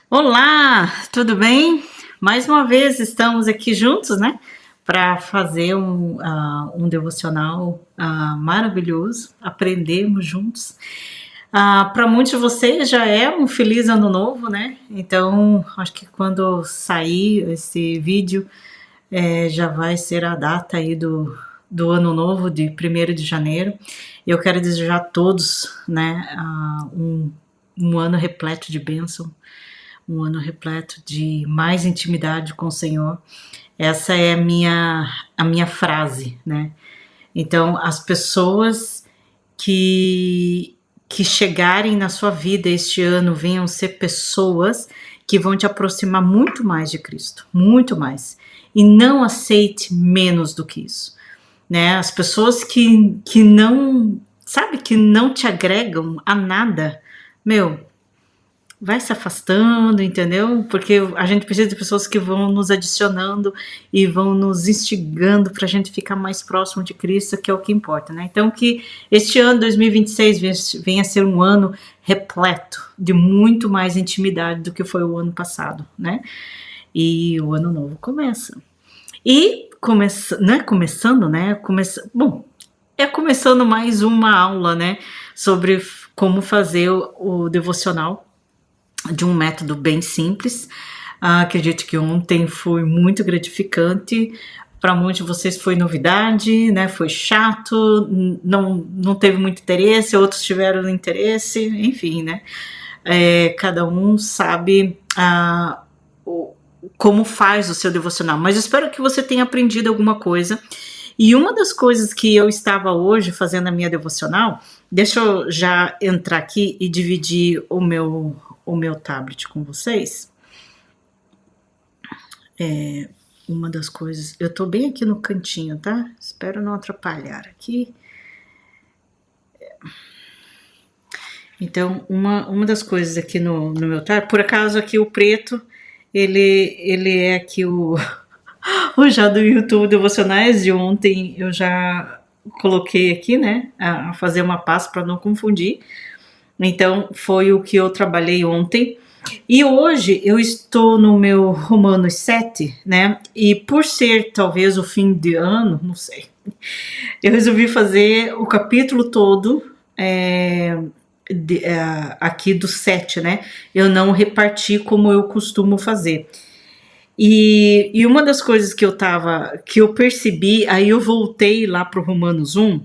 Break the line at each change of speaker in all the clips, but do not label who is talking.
Olá, tudo bem? Mais uma vez estamos aqui juntos, né? Para fazer um devocional maravilhoso, aprendermos juntos. Para muitos de vocês já é um feliz ano novo, né? Então, acho que quando sair esse vídeo, já vai ser a data aí do ano novo, de 1º de janeiro. Eu quero desejar a todos, né, um ano repleto de bênção, um ano repleto de mais intimidade com o Senhor. Essa é a minha frase, né? Então, as pessoas que chegarem na sua vida este ano venham ser pessoas que vão te aproximar muito mais de Cristo, muito mais. E não aceite menos do que isso, né? As pessoas que não, sabe, que não te agregam a nada, vai se afastando, entendeu? Porque a gente precisa de pessoas que vão nos adicionando e vão nos instigando para a gente ficar mais próximo de Cristo, que é o que importa, né? Então, que este ano 2026 venha a ser um ano repleto de muito mais intimidade do que foi o ano passado, né? E o ano novo começa. E não é começando, né? É começando mais uma aula, né? Sobre como fazer o devocional de um método bem simples. Acredito que ontem foi muito gratificante. Para muitos de vocês foi novidade, né? Foi chato, não teve muito interesse, outros tiveram interesse, enfim, né? Cada um sabe como faz o seu devocional, mas espero que você tenha aprendido alguma coisa. E uma das coisas que eu estava hoje fazendo a minha devocional, deixa eu já entrar aqui e dividir o meu tablet com vocês. Uma das coisas, eu tô bem aqui no cantinho, tá? Espero não atrapalhar aqui. Então, uma das coisas aqui no meu tablet, por acaso aqui o preto, ele é aqui o já do YouTube Devocionais de ontem, eu já coloquei aqui, né, a fazer uma pasta para não confundir. Então, foi o que eu trabalhei ontem. E hoje eu estou no meu Romanos 7, né? E por ser talvez o fim de ano, não sei, eu resolvi fazer o capítulo todo aqui do 7, né? Eu não reparti como eu costumo fazer. E uma das coisas que eu percebi, aí eu voltei lá para o Romanos 1,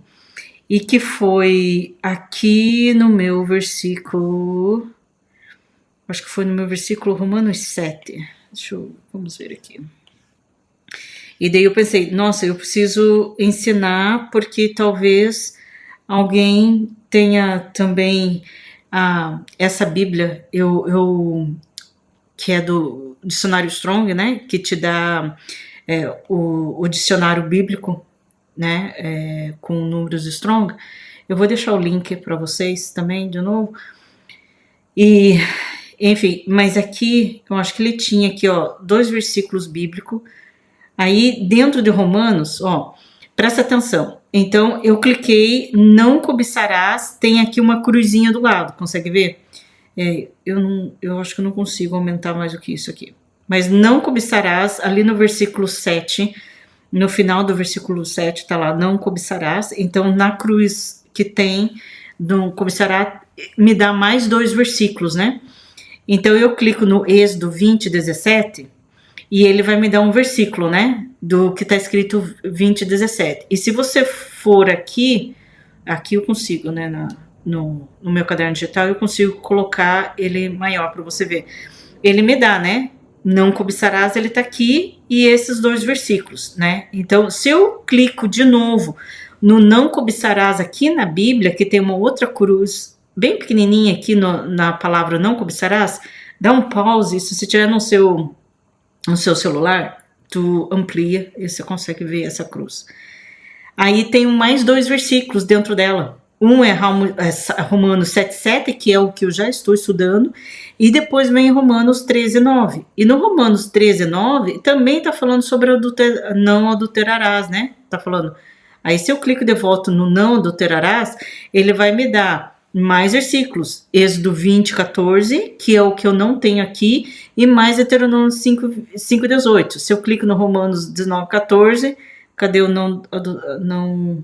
e que foi aqui no meu versículo, acho que foi no meu versículo Romanos 7, vamos ver aqui. E daí eu pensei, nossa, eu preciso ensinar, porque talvez alguém tenha também essa Bíblia, que é do dicionário Strong, né, que te dá o dicionário bíblico, né, com números Strong. Eu vou deixar o link para vocês também, de novo. E, enfim, mas aqui, eu acho que ele tinha aqui, 2 versículos bíblicos. Aí, dentro de Romanos, presta atenção. Então, eu cliquei, não cobiçarás, tem aqui uma cruzinha do lado, consegue ver? Eu acho que eu não consigo aumentar mais do que isso aqui. Mas não cobiçarás, ali no versículo 7, no final do versículo 7 está lá, não cobiçarás. Então, na cruz que tem, não cobiçará, me dá mais 2 versículos, né? Então, eu clico no Êxodo 20, 17, e ele vai me dar um versículo, né? Do que está escrito 20, 17. E se você for aqui eu consigo, né? No meu caderno digital, eu consigo colocar ele maior para você ver. Ele me dá, né? Não cobiçarás, ele tá aqui, e esses 2 versículos, né? Então, se eu clico de novo no não cobiçarás aqui na Bíblia, que tem uma outra cruz bem pequenininha aqui na palavra não cobiçarás, dá um pause, se você tiver no seu celular, tu amplia e você consegue ver essa cruz. Aí tem mais 2 versículos dentro dela. Um é Romanos 7,7, que é o que eu já estou estudando, e depois vem Romanos 13,9. E no Romanos 13,9 também está falando sobre não adulterarás, né? Tá falando. Aí se eu clico de volta no não adulterarás, ele vai me dar mais versículos. Êxodo 20, 14, que é o que eu não tenho aqui, e mais Deuteronômio 5, 18. Se eu clico no Romanos 19, 14, cadê o não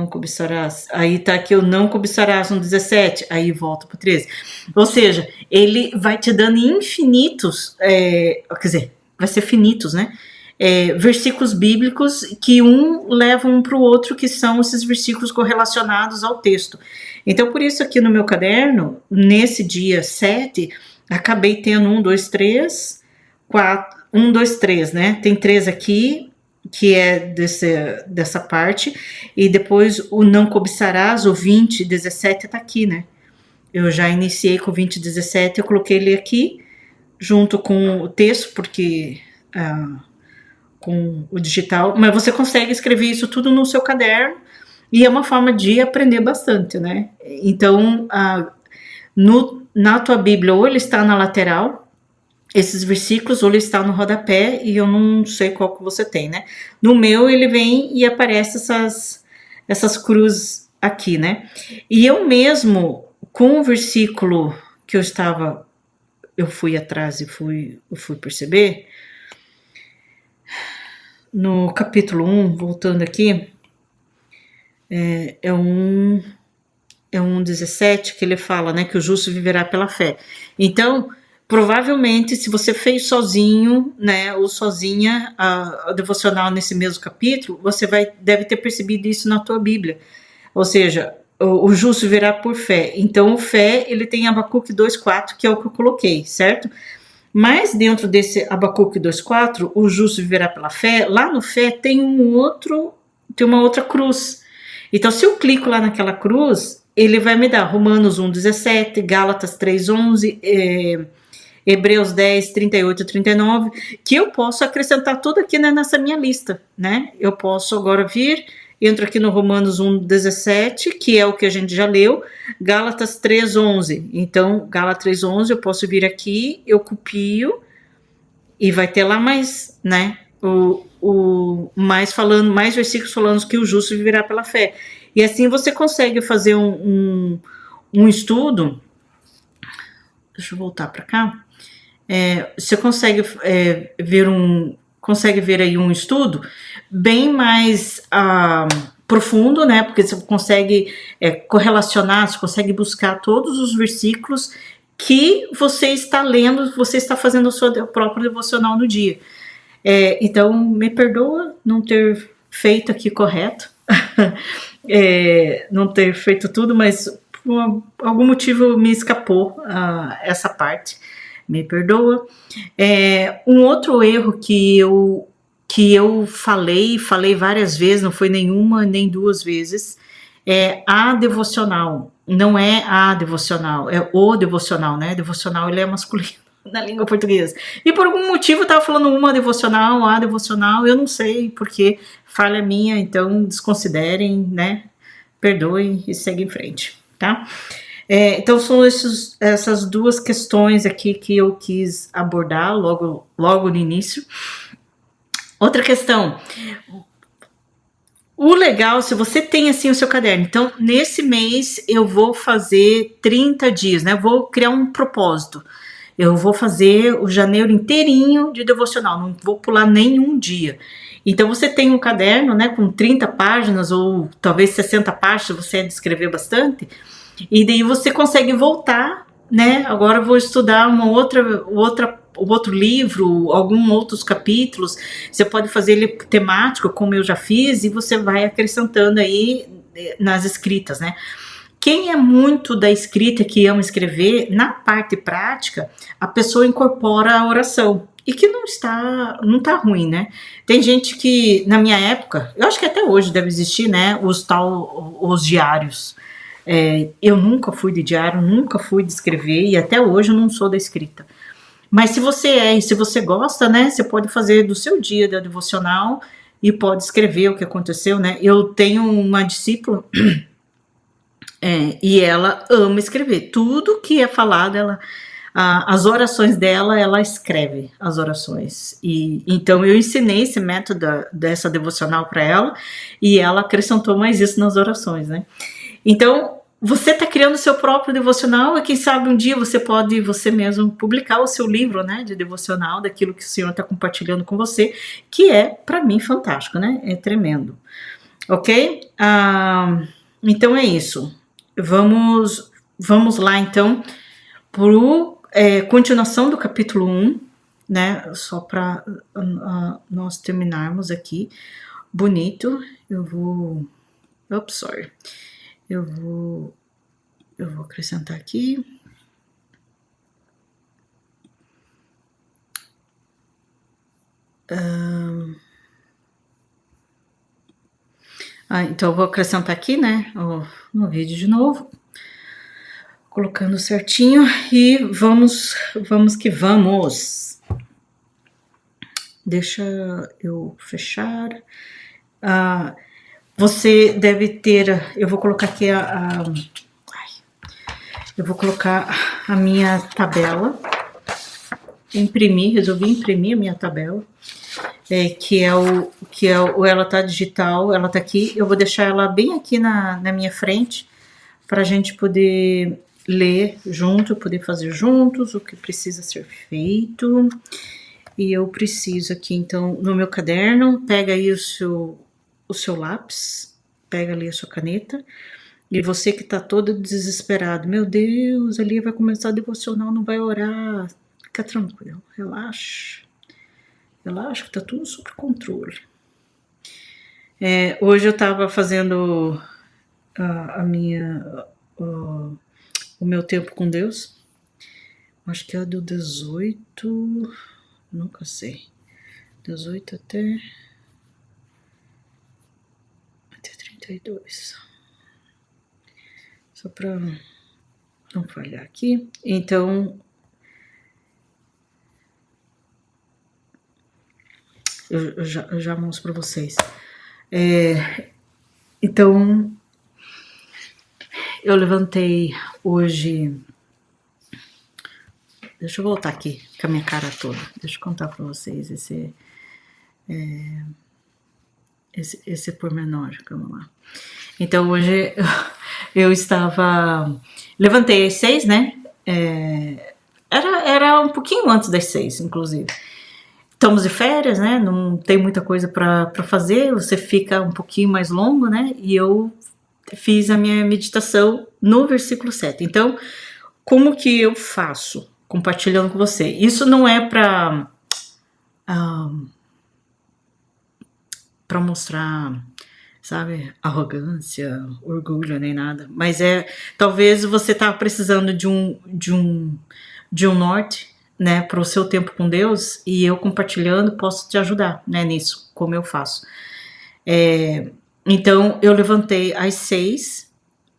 cobiçarás? Aí tá aqui o não cobiçarás no 17, aí volta pro 13. Ou seja, ele vai te dando infinitos, quer dizer, vai ser finitos, né? Versículos bíblicos que um leva um para o outro, que são esses versículos correlacionados ao texto. Então, por isso aqui no meu caderno, nesse dia 7, acabei tendo 1, 2, 3, 4, 1, 2, 3, né? Tem 3 aqui, que é dessa parte, e depois o não cobiçarás, o 20, 17 tá aqui, né? Eu já iniciei com o 20, 17, eu coloquei ele aqui, junto com o texto, porque com o digital, mas você consegue escrever isso tudo no seu caderno, e é uma forma de aprender bastante, né? Então, na tua Bíblia, ou ele está na lateral, esses versículos, ou ele está no rodapé, e eu não sei qual que você tem, né? No meu, ele vem e aparece essas cruzes aqui, né? E eu mesmo, com o versículo que eu fui atrás e fui perceber, no capítulo 1, voltando aqui, é um 17, que ele fala, né, que o justo viverá pela fé. Então, provavelmente, se você fez sozinho, né, ou sozinha a devocional nesse mesmo capítulo, você deve ter percebido isso na tua Bíblia. Ou seja, o justo viverá por fé. Então, o fé, ele tem Abacuque 2,4, que é o que eu coloquei, certo? Mas dentro desse Abacuque 2,4, o justo viverá pela fé, lá no fé tem uma outra cruz. Então, se eu clico lá naquela cruz, ele vai me dar Romanos 1,17, Gálatas 3,11, Hebreus 10, 38 e 39, que eu posso acrescentar tudo aqui, né, nessa minha lista, né? Eu posso agora entro aqui no Romanos 1,17, que é o que a gente já leu, Gálatas 3,11. Então, Gálatas 3,11, eu posso vir aqui, eu copio, e vai ter lá mais, né? Mais versículos falando que o justo viverá pela fé. E assim você consegue fazer um estudo. Deixa eu voltar para cá. Você consegue ver aí um estudo bem mais profundo, né? Porque você consegue correlacionar, você consegue buscar todos os versículos que você está lendo, você está fazendo a sua própria devocional no dia. Então, me perdoa não ter feito aqui correto, não ter feito tudo, mas por algum motivo me escapou essa parte. Me perdoa. Um outro erro que eu falei várias vezes, não foi nenhuma nem duas vezes, a devocional. Não é a devocional, é o devocional, né? Devocional, ele é masculino na língua portuguesa. E por algum motivo eu tava falando uma devocional, a devocional, eu não sei porque, falha minha, então desconsiderem, né? Perdoem e seguem em frente, tá? Então são essas duas questões aqui que eu quis abordar logo no início. Outra questão, o legal, se você tem assim o seu caderno, então nesse mês eu vou fazer 30 dias, né? Eu vou criar um propósito. Eu vou fazer o janeiro inteirinho de devocional, não vou pular nenhum dia. Então você tem um caderno, né, com 30 páginas ou talvez 60 páginas, você é de escrever bastante, e daí você consegue voltar, né? Agora eu vou estudar outro livro, alguns outros capítulos. Você pode fazer ele temático, como eu já fiz, e você vai acrescentando aí nas escritas, né? Quem é muito da escrita, que ama escrever, na parte prática, a pessoa incorpora a oração. E que não tá ruim, né? Tem gente que, na minha época, eu acho que até hoje deve existir, né? Os diários. Eu nunca fui de diário, nunca fui de escrever, e até hoje eu não sou da escrita. Mas se você gosta, né? Você pode fazer do seu dia da devocional e pode escrever o que aconteceu, né? Eu tenho uma discípula... e ela ama escrever. Tudo que é falado, as orações dela, ela escreve as orações. E então eu ensinei esse método dessa devocional para ela, e ela acrescentou mais isso nas orações, né? Então, você está criando o seu próprio devocional e quem sabe um dia você pode você mesmo publicar o seu livro, né, de devocional, daquilo que o Senhor está compartilhando com você, que é, para mim, fantástico, né? É tremendo. Ok? Então é isso. Vamos lá, então, para continuação do capítulo 1, né? Só para nós terminarmos aqui. Bonito. Eu vou acrescentar aqui. Então eu vou acrescentar aqui, né, no vídeo de novo, colocando certinho e vamos que vamos. Deixa eu fechar. Você deve ter, eu vou colocar aqui eu vou colocar a minha tabela, resolvi imprimir a minha tabela, que é o Ela Tá Digital, ela tá aqui, eu vou deixar ela bem aqui na minha frente, para a gente poder ler junto, poder fazer juntos o que precisa ser feito. E eu preciso aqui, então, no meu caderno, pega aí o seu lápis, pega ali a sua caneta, e você que tá todo desesperado, meu Deus, ali vai começar a devocional, não vai orar, fica tranquilo, relaxa que tá tudo sob controle. Hoje eu tava fazendo o meu tempo com Deus, acho que é do 18, nunca sei, 18 até 32, só para não falhar aqui. Então eu já mostro para vocês. Então eu levantei hoje. Deixa eu voltar aqui com a minha cara toda. Deixa eu contar para vocês esse pormenor. Vamos lá. Então hoje eu levantei às 6, né? Era um pouquinho antes das 6, inclusive. Estamos de férias, né? Não tem muita coisa para fazer. Você fica um pouquinho mais longo, né? E eu fiz a minha meditação no versículo 7. Então, como que eu faço? Compartilhando com você. Isso não é para mostrar, sabe, arrogância, orgulho, nem nada. Mas talvez você tá precisando de um norte, né, para o seu tempo com Deus, e eu compartilhando posso te ajudar, né, nisso, como eu faço. Então eu levantei às 6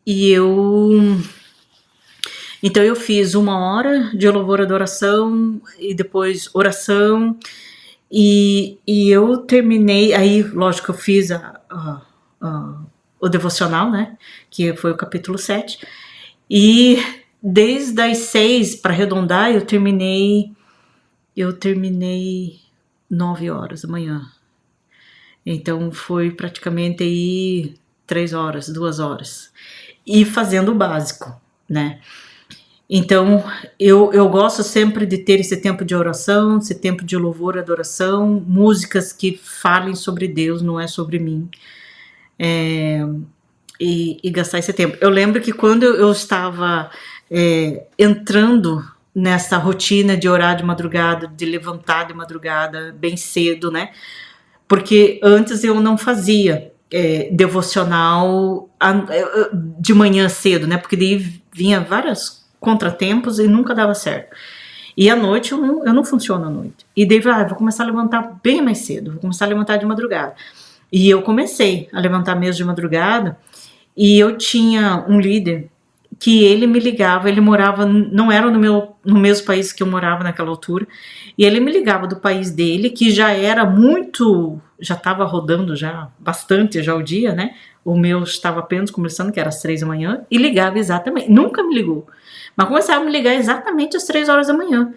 e então eu fiz 1 hora de louvor e adoração e depois oração, e eu terminei, aí lógico eu fiz o devocional, né, que foi o capítulo 7, e desde as 6, para arredondar, eu terminei 9 horas da manhã. Então foi praticamente aí 3 horas, 2 horas. E fazendo o básico, né? Então eu gosto sempre de ter esse tempo de oração, esse tempo de louvor e adoração, músicas que falem sobre Deus, não é sobre mim. E gastar esse tempo. Eu lembro que quando eu estava entrando nessa rotina de orar de madrugada, de levantar de madrugada bem cedo, né? Porque antes eu não fazia devocional de manhã cedo, né? Porque daí vinha vários contratempos e nunca dava certo. E à noite eu não funciono à noite. E daí vou começar a levantar bem mais cedo, vou começar a levantar de madrugada. E eu comecei a levantar mesmo de madrugada, e eu tinha um líder que ele me ligava, ele morava, não era no mesmo país que eu morava naquela altura, e ele me ligava do país dele, que já era já estava rodando já bastante já o dia, né? O meu estava apenas começando, que era às 3 da manhã, e ligava exatamente, nunca me ligou, mas começava a me ligar exatamente às 3 horas da manhã.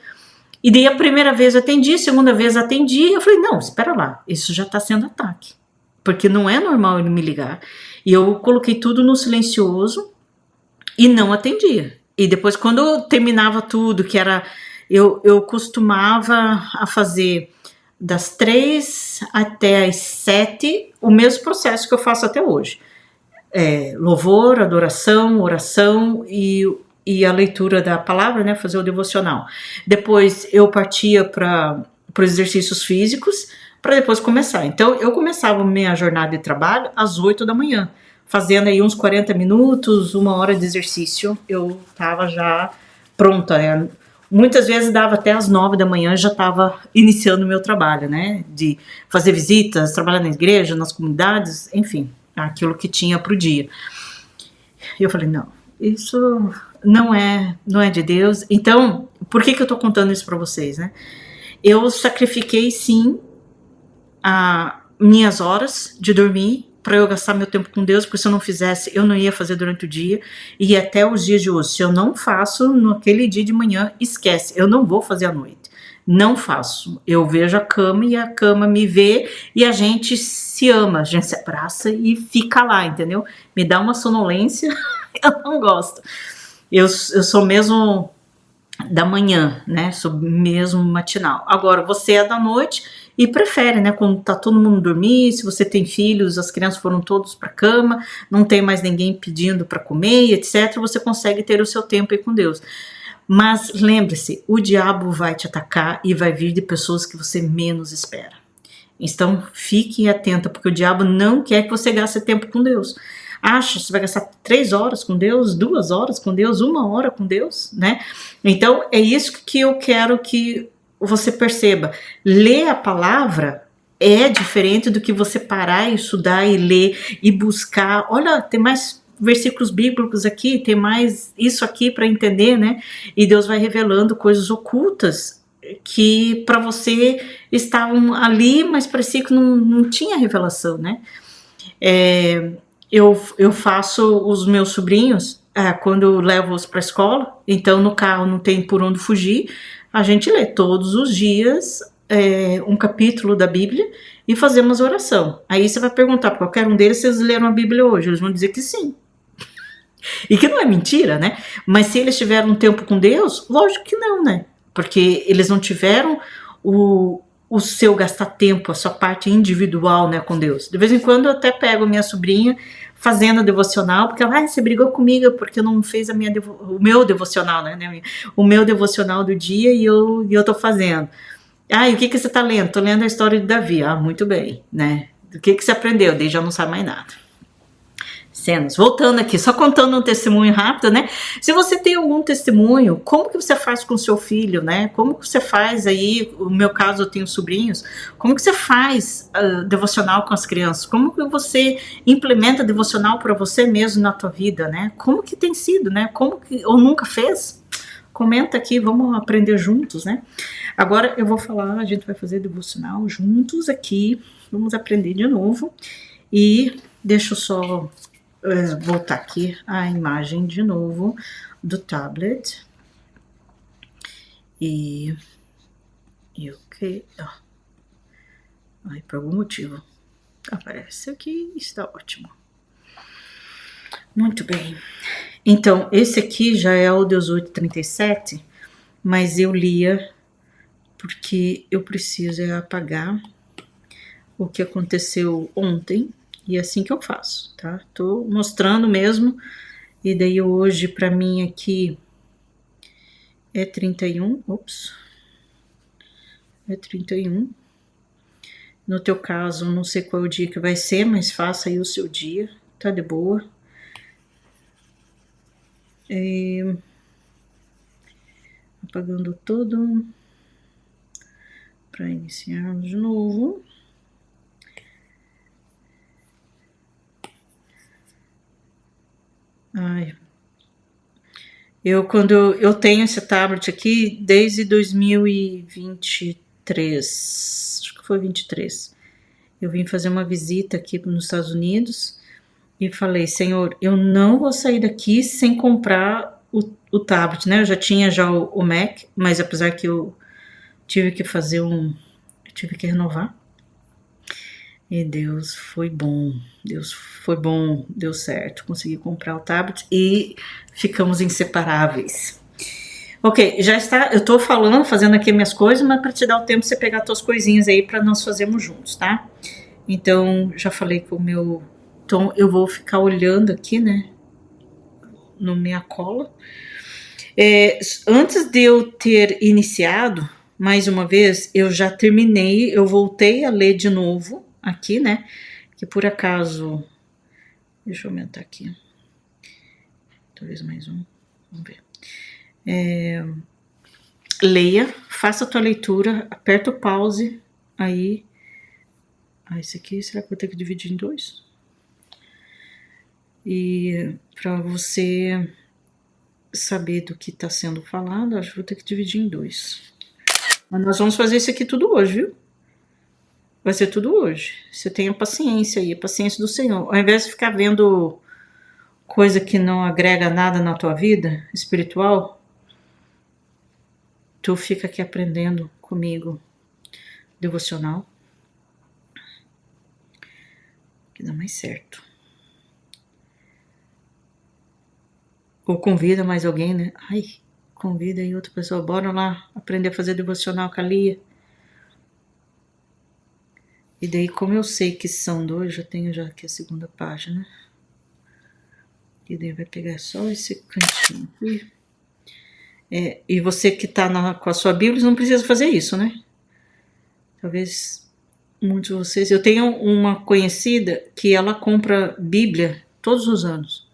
E daí a primeira vez eu atendi, a segunda vez eu atendi, eu falei, não, espera lá, isso já está sendo ataque, porque não é normal ele me ligar. E eu coloquei tudo no silencioso, e não atendia. E depois, quando eu terminava tudo, que era... Eu costumava a fazer das 3 até as 7, o mesmo processo que eu faço até hoje. Louvor, adoração, oração e a leitura da palavra, né, fazer o devocional. Depois eu partia para os exercícios físicos, para depois começar. Então eu começava minha jornada de trabalho às 8 da manhã, fazendo aí uns 40 minutos, 1 hora de exercício, eu estava já pronta, né? Muitas vezes dava até às 9 da manhã, já estava iniciando o meu trabalho, né? De fazer visitas, trabalhar na igreja, nas comunidades, enfim, aquilo que tinha para o dia. E eu falei, não, isso não é de Deus. Então, por que eu estou contando isso para vocês, né? Eu sacrifiquei, sim, as minhas horas de dormir para eu gastar meu tempo com Deus, porque se eu não fizesse, eu não ia fazer durante o dia, e até os dias de hoje, se eu não faço naquele dia de manhã, esquece, eu não vou fazer à noite, não faço, eu vejo a cama e a cama me vê, e a gente se ama, a gente se abraça e fica lá, entendeu? Me dá uma sonolência, eu não gosto, eu sou mesmo da manhã, né, sou mesmo matinal. Agora, você é da noite e prefere, né, quando tá todo mundo dormir, se você tem filhos, as crianças foram todos para cama, não tem mais ninguém pedindo para comer, etc, você consegue ter o seu tempo aí com Deus. Mas lembre-se, o diabo vai te atacar e vai vir de pessoas que você menos espera. Então, fique atenta, porque o diabo não quer que você gaste tempo com Deus. Acha, você vai gastar 3 horas com Deus, 2 horas com Deus, 1 hora com Deus, né? Então, é isso que eu quero que você perceba. Ler a palavra é diferente do que você parar e estudar e ler e buscar. Olha, tem mais versículos bíblicos aqui, tem mais isso aqui para entender, né? E Deus vai revelando coisas ocultas que para você estavam ali, mas parecia que não tinha revelação, né? Eu faço os meus sobrinhos, quando eu levo-os para a escola, então no carro não tem por onde fugir, a gente lê todos os dias um capítulo da Bíblia e fazemos oração. Aí você vai perguntar para qualquer um deles se eles leram a Bíblia hoje, eles vão dizer que sim. E que não é mentira, né? Mas se eles tiveram um tempo com Deus, lógico que não, né? Porque eles não tiveram o seu gastar tempo, a sua parte individual, né, com Deus. De vez em quando eu até pego minha sobrinha fazendo a devocional, porque ela, você brigou comigo porque eu não fez o meu devocional, né, o meu devocional do dia e eu tô fazendo. E o que você tá lendo? Tô lendo a história de Davi. Muito bem, né? Do que você aprendeu? Daí já não sabe mais nada. Cenas. Voltando aqui, só contando um testemunho rápido, né? Se você tem algum testemunho, como que você faz com o seu filho, né? Como que você faz aí, no meu caso eu tenho sobrinhos, como que você faz devocional com as crianças? Como que você implementa devocional para você mesmo na tua vida, né? Como que tem sido, né? Como que, ou nunca fez? Comenta aqui, vamos aprender juntos, né? Agora eu vou falar, a gente vai fazer devocional juntos aqui, vamos aprender de novo e deixa eu só voltar aqui a imagem de novo do tablet e ok, por algum motivo aparece aqui, está ótimo. Muito bem, então esse aqui já é o 1837, mas eu lia porque eu preciso apagar o que aconteceu ontem. E é assim que eu faço, tá? Tô mostrando mesmo. E daí hoje pra mim aqui é 31. Ops. É 31. No teu caso, não sei qual é o dia que vai ser, mas faça aí o seu dia. Tá de boa. Apagando tudo. Pra iniciarmos de novo. Quando eu tenho esse tablet aqui desde 2023, acho que foi 23. Eu vim fazer uma visita aqui nos Estados Unidos e falei, Senhor, eu não vou sair daqui sem comprar o tablet, né? Eu já tinha o Mac, mas apesar que eu tive que fazer tive que renovar. E Deus foi bom, deu certo. Consegui comprar o tablet e ficamos inseparáveis. Ok, já está. Eu tô falando, fazendo aqui minhas coisas, mas para te dar o tempo de você pegar tuas coisinhas aí para nós fazermos juntos, tá? Então, já falei com o meu Tom, eu vou ficar olhando aqui, né? No minha cola. Antes de eu ter iniciado, mais uma vez, eu já terminei, eu voltei a ler de novo aqui, né? Que por acaso. Deixa eu aumentar aqui. Talvez mais um. Vamos ver. Leia, faça a tua leitura, aperta o pause, aí. Esse aqui, será que eu vou ter que dividir em dois? E para você saber do que está sendo falado, acho que vou ter que dividir em dois. Mas nós vamos fazer isso aqui tudo hoje, viu? Vai ser tudo hoje. Você tenha paciência aí, a paciência do Senhor. Ao invés de ficar vendo coisa que não agrega nada na tua vida espiritual, tu fica aqui aprendendo comigo devocional, que dá mais certo. Ou convida mais alguém, né? Ai, convida aí outra pessoa, bora lá aprender a fazer devocional com a Lia. E daí, como eu sei que são dois, já tenho já aqui a segunda página. E daí vai pegar só esse cantinho aqui. E você que tá com a sua Bíblia não precisa fazer isso, né? Talvez muitos de vocês... Eu tenho uma conhecida que ela compra Bíblia todos os anos.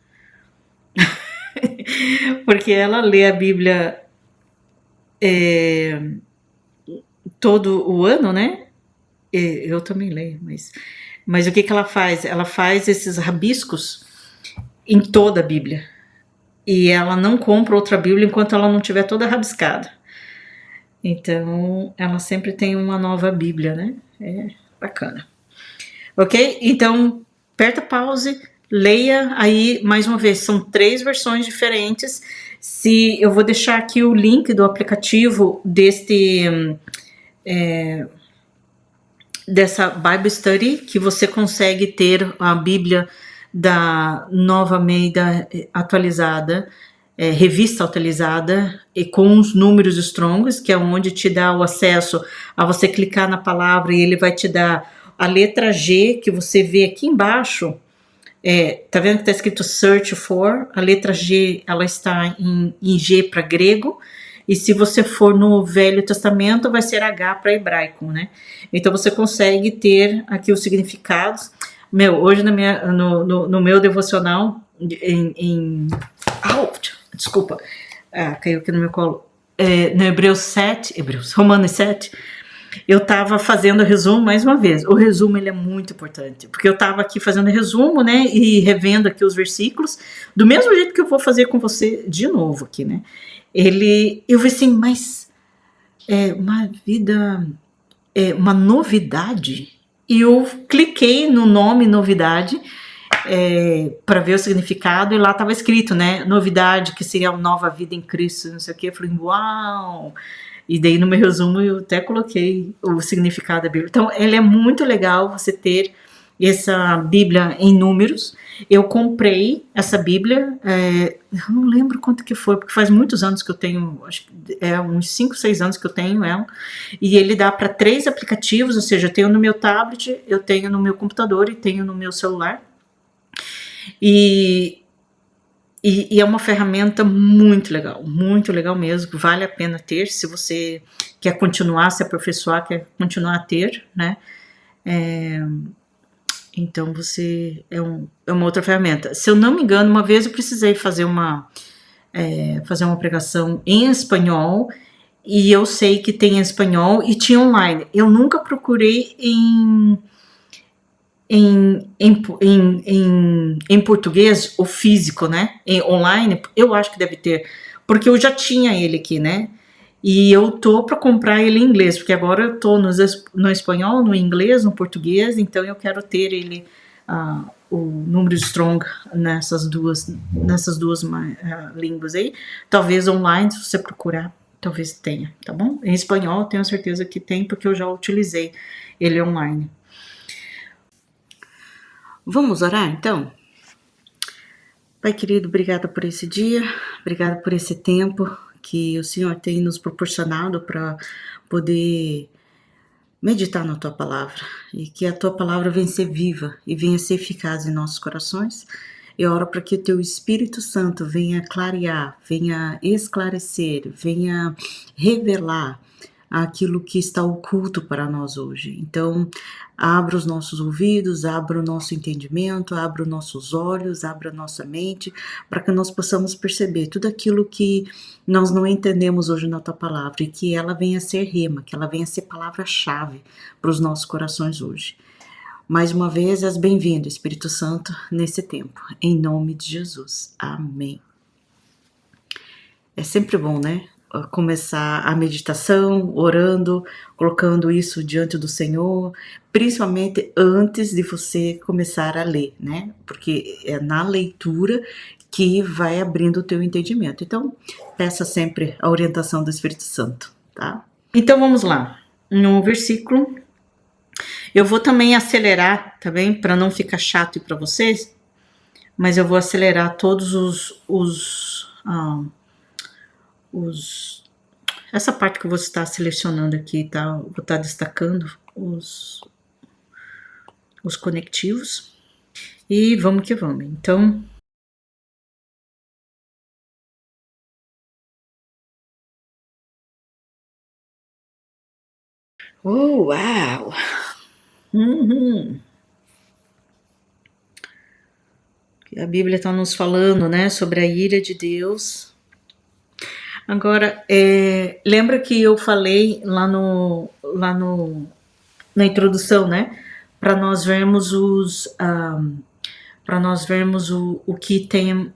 Porque ela lê a Bíblia todo o ano, né? Eu também leio, mas o que ela faz? Ela faz esses rabiscos em toda a Bíblia. E ela não compra outra Bíblia enquanto ela não tiver toda rabiscada. Então, ela sempre tem uma nova Bíblia, né? É bacana. Ok? Então, aperta pause, leia aí, mais uma vez, são 3 versões diferentes. Eu vou deixar aqui o link do aplicativo dessa Bible Study, que você consegue ter a Bíblia da Nova Almeida atualizada, revista atualizada, e com os números Strongs, que é onde te dá o acesso a você clicar na palavra e ele vai te dar a letra G, que você vê aqui embaixo. Tá vendo que tá escrito Search for? A letra G, ela está em G para grego, e se você for no Velho Testamento, vai ser H para hebraico, né? Então você consegue ter aqui os significados. Hoje no meu devocional, desculpa, caiu aqui no meu colo. No Romanos 7, eu estava fazendo resumo mais uma vez. O resumo ele é muito importante, porque eu estava aqui fazendo resumo, né, e revendo aqui os versículos, do mesmo jeito que eu vou fazer com você de novo aqui, né. Eu vi assim, mas uma vida, uma novidade. E eu cliquei no nome novidade para ver o significado, e lá estava escrito, né, novidade, que seria uma nova vida em Cristo, não sei o que. Eu falei, uau! E daí no meu resumo eu até coloquei o significado da Bíblia. Então, ele é muito legal você ter essa Bíblia em números. Eu comprei essa Bíblia, eu não lembro quanto que foi, porque faz muitos anos que eu tenho, acho que uns 5, 6 anos que eu tenho ela, e ele dá para 3 aplicativos, ou seja, eu tenho no meu tablet, eu tenho no meu computador e tenho no meu celular. E é uma ferramenta muito legal mesmo, vale a pena ter, se você quer continuar, se aperfeiçoar, quer continuar a ter, né? Então você é uma outra ferramenta. Se eu não me engano, uma vez eu precisei fazer uma pregação em espanhol, e eu sei que tem em espanhol e tinha online. Eu nunca procurei em português, o físico, né? Online, eu acho que deve ter, porque eu já tinha ele aqui, né? E eu tô para comprar ele em inglês, porque agora eu tô no espanhol, no inglês, no português, então eu quero ter ele, o número strong nessas duas línguas aí. Talvez online, se você procurar, talvez tenha, tá bom? Em espanhol, tenho certeza que tem, porque eu já utilizei ele online. Vamos orar então? Pai querido, obrigada por esse dia, obrigada por esse tempo que o Senhor tem nos proporcionado para poder meditar na tua palavra e que a tua palavra venha ser viva e venha ser eficaz em nossos corações. Eu oro para que o teu Espírito Santo venha clarear, venha esclarecer, venha revelar aquilo que está oculto para nós hoje. Então, abra os nossos ouvidos, abra o nosso entendimento, abra os nossos olhos, abra a nossa mente, para que nós possamos perceber tudo aquilo que nós não entendemos hoje na tua palavra e que ela venha a ser rema, que ela venha a ser palavra-chave para os nossos corações hoje. Mais uma vez, és bem-vindo, Espírito Santo, nesse tempo. Em nome de Jesus. Amém. É sempre bom, né? Começar a meditação, orando, colocando isso diante do Senhor, principalmente antes de você começar a ler, né? Porque é na leitura que vai abrindo o teu entendimento. Então, peça sempre a orientação do Espírito Santo, tá? Então, vamos lá. No versículo, eu vou também acelerar, tá bem? Para não ficar chato para vocês, mas eu vou acelerar todos essa parte que eu vou estar selecionando aqui, tá? Vou estar destacando os conectivos. E vamos que vamos. Então, oh, uau! A Bíblia está nos falando, né, sobre a ira de Deus. Agora, lembra que eu falei na introdução, né, para nós vermos o que tem,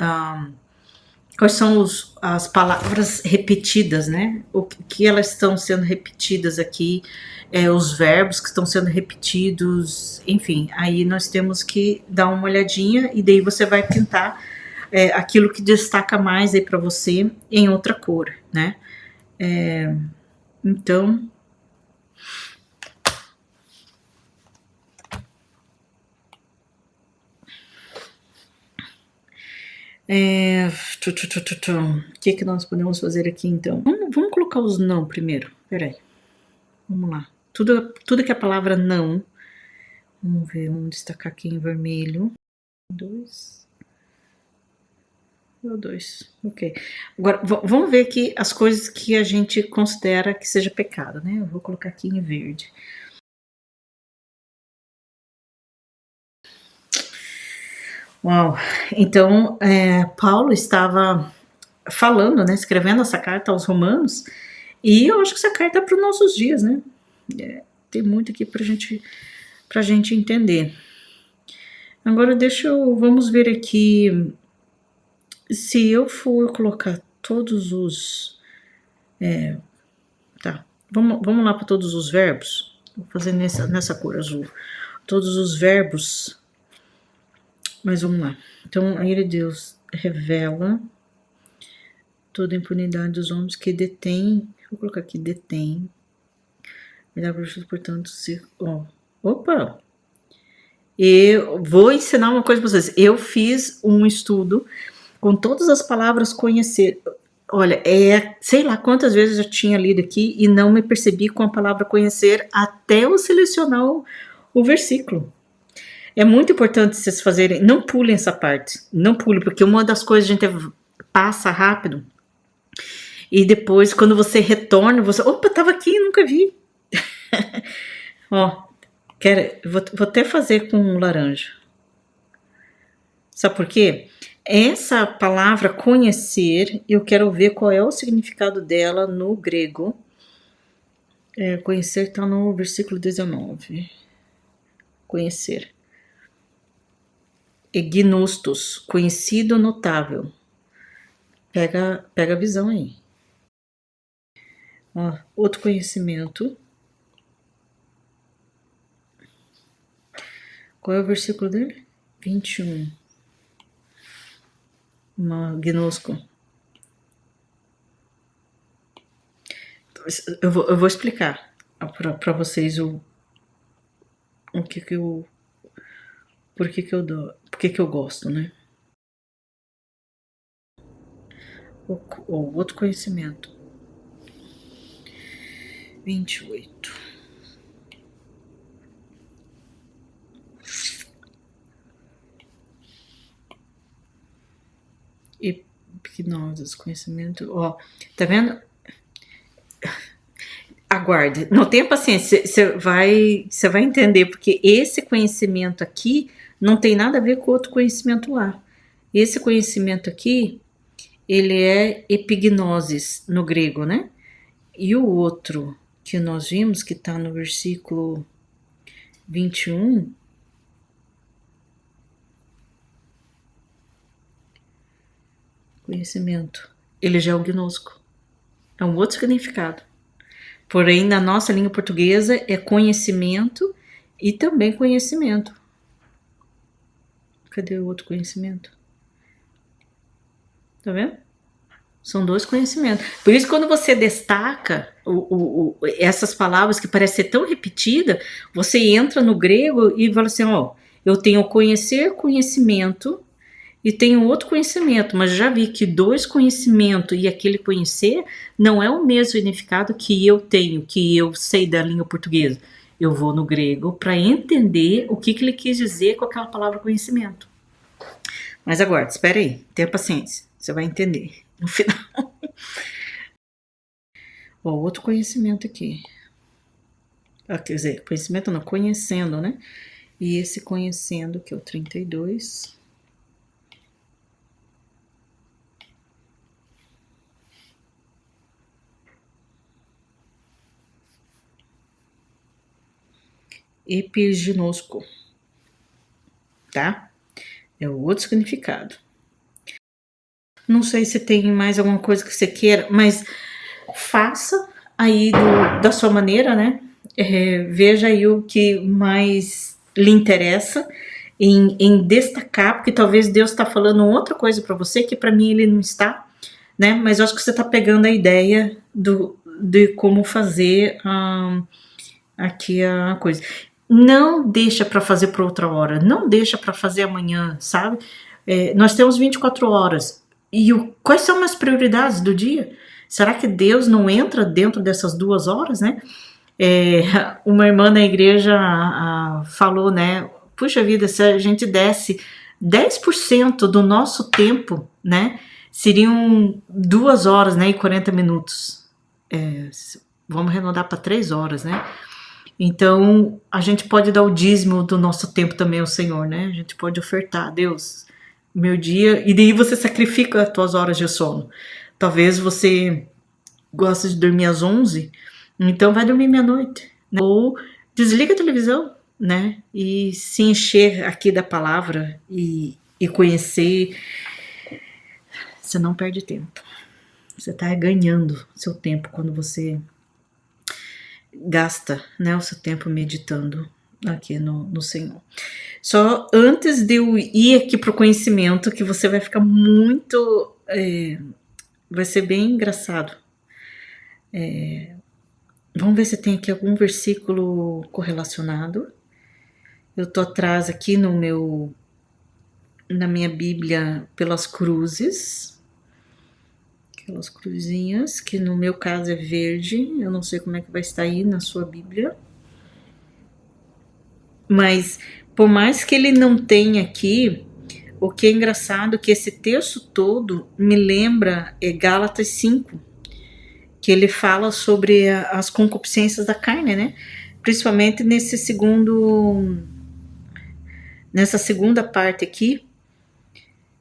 quais são as palavras repetidas, né? O que elas estão sendo repetidas aqui, os verbos que estão sendo repetidos, enfim. Aí nós temos que dar uma olhadinha e daí você vai pintar aquilo que destaca mais aí para você em outra cor, né? Então, o que nós podemos fazer aqui então? Vamos colocar os não primeiro. Peraí. Vamos lá. Tudo que é a palavra não. Vamos ver, vamos destacar aqui em vermelho. 2. Ok. Agora, vamos ver aqui as coisas que a gente considera que seja pecado, né? Eu vou colocar aqui em verde. Uau! Então, Paulo estava falando, né? Escrevendo essa carta aos Romanos. E eu acho que essa carta é para os nossos dias, né? Tem muito aqui pra gente entender. Agora vamos ver aqui, se eu for colocar todos os, tá, vamos lá para todos os verbos, vou fazer nessa cor azul, todos os verbos, mas vamos lá. Então, a ira de Deus revela toda a impunidade dos homens que detêm, vou colocar aqui, detém, portanto, opa! Eu vou ensinar uma coisa para vocês. Eu fiz um estudo com todas as palavras conhecer. Olha, sei lá quantas vezes eu tinha lido aqui e não me percebi com a palavra conhecer até eu selecionar o versículo. É muito importante vocês fazerem. Não pulem essa parte. Não pulem, porque uma das coisas a gente passa rápido. E depois, quando você retorna, você. Opa, tava aqui e nunca vi. Ó. Vou até fazer com laranja. Sabe por quê? Essa palavra conhecer, eu quero ver qual é o significado dela no grego. Conhecer está no versículo 19. Conhecer. Gnostos, conhecido, notável. Pega a visão aí. Ó, outro conhecimento. Qual é o versículo dele? 21. Gnosco. Eu vou explicar para vocês o que eu Por que que eu dou? Por que que eu gosto, né? O outro conhecimento. 28. Hipnose, conhecimento. Ó, tá vendo? Aguarde, não tenha paciência, você vai entender, porque esse conhecimento aqui não tem nada a ver com outro conhecimento lá. Esse conhecimento aqui, ele é epignosis no grego, né? E o outro que nós vimos, que está no versículo 21, conhecimento, ele já é o gnosco. É um outro significado. Porém, na nossa língua portuguesa é conhecimento e também conhecimento. Cadê o outro conhecimento? Tá vendo? São dois conhecimentos. Por isso, quando você destaca essas palavras que parecem ser tão repetidas, você entra no grego e fala assim: ó, eu tenho conhecer, conhecimento e tenho outro conhecimento, mas já vi que dois conhecimentos e aquele conhecer não é o mesmo significado que eu tenho, que eu sei da língua portuguesa. Eu vou no grego para entender o que ele quis dizer com aquela palavra conhecimento. Mas aguarde, espera aí, tenha paciência, você vai entender no final. Ó, outro conhecimento aqui. Ah, quer dizer, conhecimento não, conhecendo, né? E esse conhecendo, que é o 32. Epiginosco, tá? É o outro significado. Não sei se tem mais alguma coisa que você queira, mas faça aí da sua maneira, né? Veja aí o que mais lhe interessa em destacar, porque talvez Deus está falando outra coisa para você que para mim ele não está, né? Mas eu acho que você está pegando a ideia de como fazer aqui a coisa. Não deixa para fazer para outra hora, não deixa para fazer amanhã, sabe? Nós temos 24 horas. E quais são as prioridades do dia? Será que Deus não entra dentro dessas 2 horas, né? Uma irmã na igreja falou, né? Puxa vida, se a gente desse 10% do nosso tempo, né? Seriam 2 horas, né? E 40 minutos. Vamos arredondar para 3 horas, né? Então, a gente pode dar o dízimo do nosso tempo também ao Senhor, né? A gente pode ofertar, Deus, meu dia, e daí você sacrifica as tuas horas de sono. Talvez você gosta de dormir às 11, então vai dormir meia-noite, né? Ou desliga a televisão, né? E se encher aqui da palavra e conhecer, você não perde tempo. Você está ganhando seu tempo quando você gasta, né, o seu tempo meditando aqui no Senhor. Só antes de eu ir aqui para o conhecimento, que você vai ficar muito... vai ser bem engraçado. Vamos ver se tem aqui algum versículo correlacionado. Eu tô atrás aqui na minha Bíblia pelas cruzes. Aquelas cruzinhas, que no meu caso é verde. Eu não sei como é que vai estar aí na sua Bíblia. Mas, por mais que ele não tenha aqui, o que é engraçado é que esse texto todo me lembra Gálatas 5, que ele fala sobre as concupiscências da carne, né? Principalmente nessa segunda parte aqui.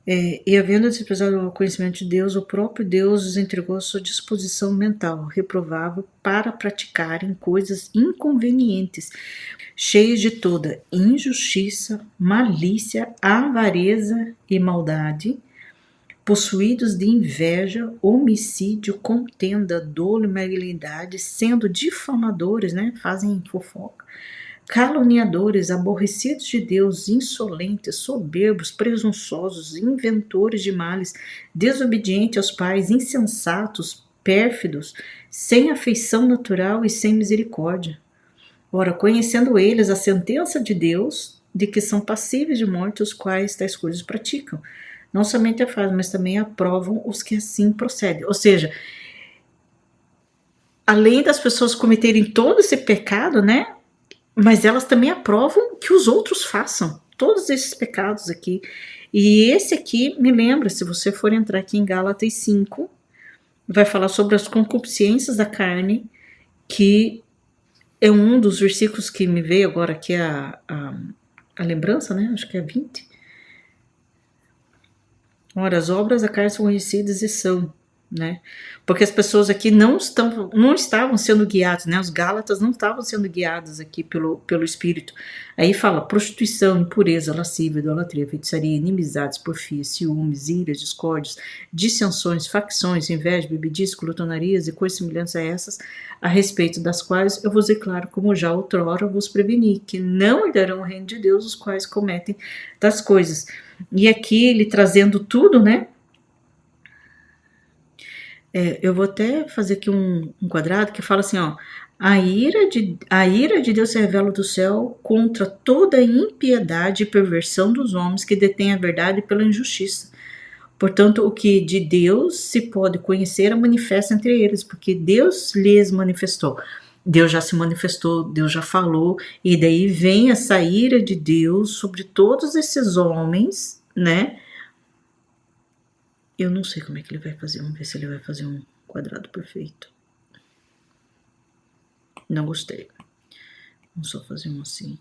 E havendo desprezado o conhecimento de Deus, o próprio Deus os entregou à sua disposição mental reprovável para praticarem coisas inconvenientes, cheias de toda injustiça, malícia, avareza e maldade, possuídos de inveja, homicídio, contenda, dolo e malignidade, sendo difamadores, né? Fazem fofoca, caluniadores, aborrecidos de Deus, insolentes, soberbos, presunçosos, inventores de males, desobedientes aos pais, insensatos, pérfidos, sem afeição natural e sem misericórdia. Ora, conhecendo eles a sentença de Deus, de que são passíveis de morte os quais tais coisas praticam. Não somente a fazem, mas também aprovam os que assim procedem. Ou seja, além das pessoas cometerem todo esse pecado, né? Mas elas também aprovam que os outros façam todos esses pecados aqui. E esse aqui, me lembra, se você for entrar aqui em Gálatas 5, vai falar sobre as concupiscências da carne, que é um dos versículos que me veio agora aqui a lembrança, né? Acho que é 20. Ora, as obras da carne são conhecidas e são, né? Porque as pessoas aqui não estavam sendo guiadas, né? Os Gálatas não estavam sendo guiados aqui pelo Espírito. Aí fala prostituição, impureza, lascívia, idolatria, feitiçaria, inimizades, porfia, ciúmes, iras, discórdias, dissensões, facções, inveja, bebedice, glutonarias e coisas semelhantes a essas, a respeito das quais eu vos declaro, como já outrora vos preveni, que não herdarão o reino de Deus os quais cometem tais coisas. E aqui ele trazendo tudo, né? Eu vou até fazer aqui um quadrado que fala assim, ó. A ira de Deus se revela do céu contra toda a impiedade e perversão dos homens que detêm a verdade pela injustiça. Portanto, o que de Deus se pode conhecer é manifesto entre eles, porque Deus lhes manifestou. Deus já se manifestou, Deus já falou, e daí vem essa ira de Deus sobre todos esses homens, né? Eu não sei como é que ele vai fazer, vamos ver se ele vai fazer um quadrado perfeito. Não gostei. Vamos só fazer um assim.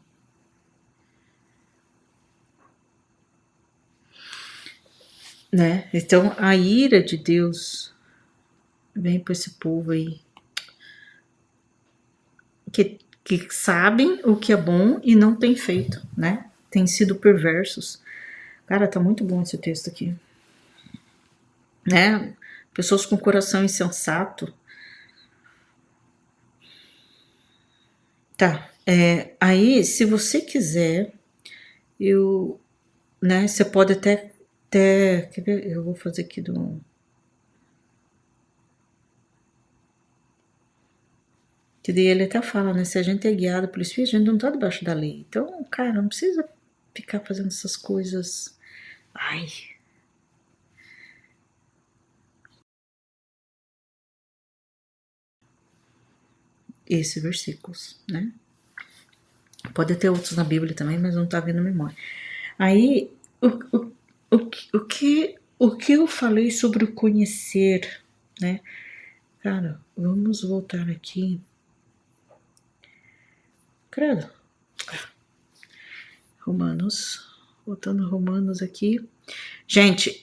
Né? Então, a ira de Deus vem para esse povo aí que sabem o que é bom e não tem feito, né? Tem sido perversos. Cara, tá muito bom esse texto aqui. Né? Pessoas com coração insensato. Tá. Aí, se você quiser, né? Você pode até quer ver? Eu vou fazer aqui do. Que daí ele até fala, né? Se a gente é guiado pelo Espírito, a gente não tá debaixo da lei. Então, cara, não precisa ficar fazendo essas coisas. Ai. Esses versículos, né? Pode ter outros na Bíblia também, mas não tá vindo memória. Aí, o que eu falei sobre o conhecer, né? Cara, vamos voltar aqui. Credo. Romanos. Voltando a Romanos aqui. Gente,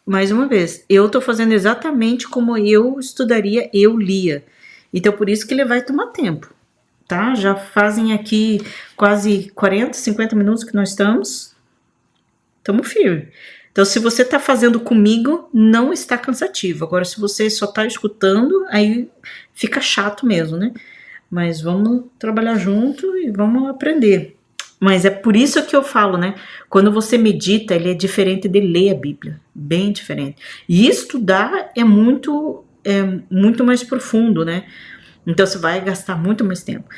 mais uma vez, eu tô fazendo exatamente como eu estudaria, eu lia. Então, por isso que ele vai tomar tempo, tá? Já fazem aqui quase 40, 50 minutos que nós estamos firme. Então, se você tá fazendo comigo, não está cansativo. Agora, se você só tá escutando, aí fica chato mesmo, né? Mas vamos trabalhar junto e vamos aprender. Mas é por isso que eu falo, né? Quando você medita, ele é diferente de ler a Bíblia. Bem diferente. E estudar é muito mais profundo, né? Então você vai gastar muito mais tempo.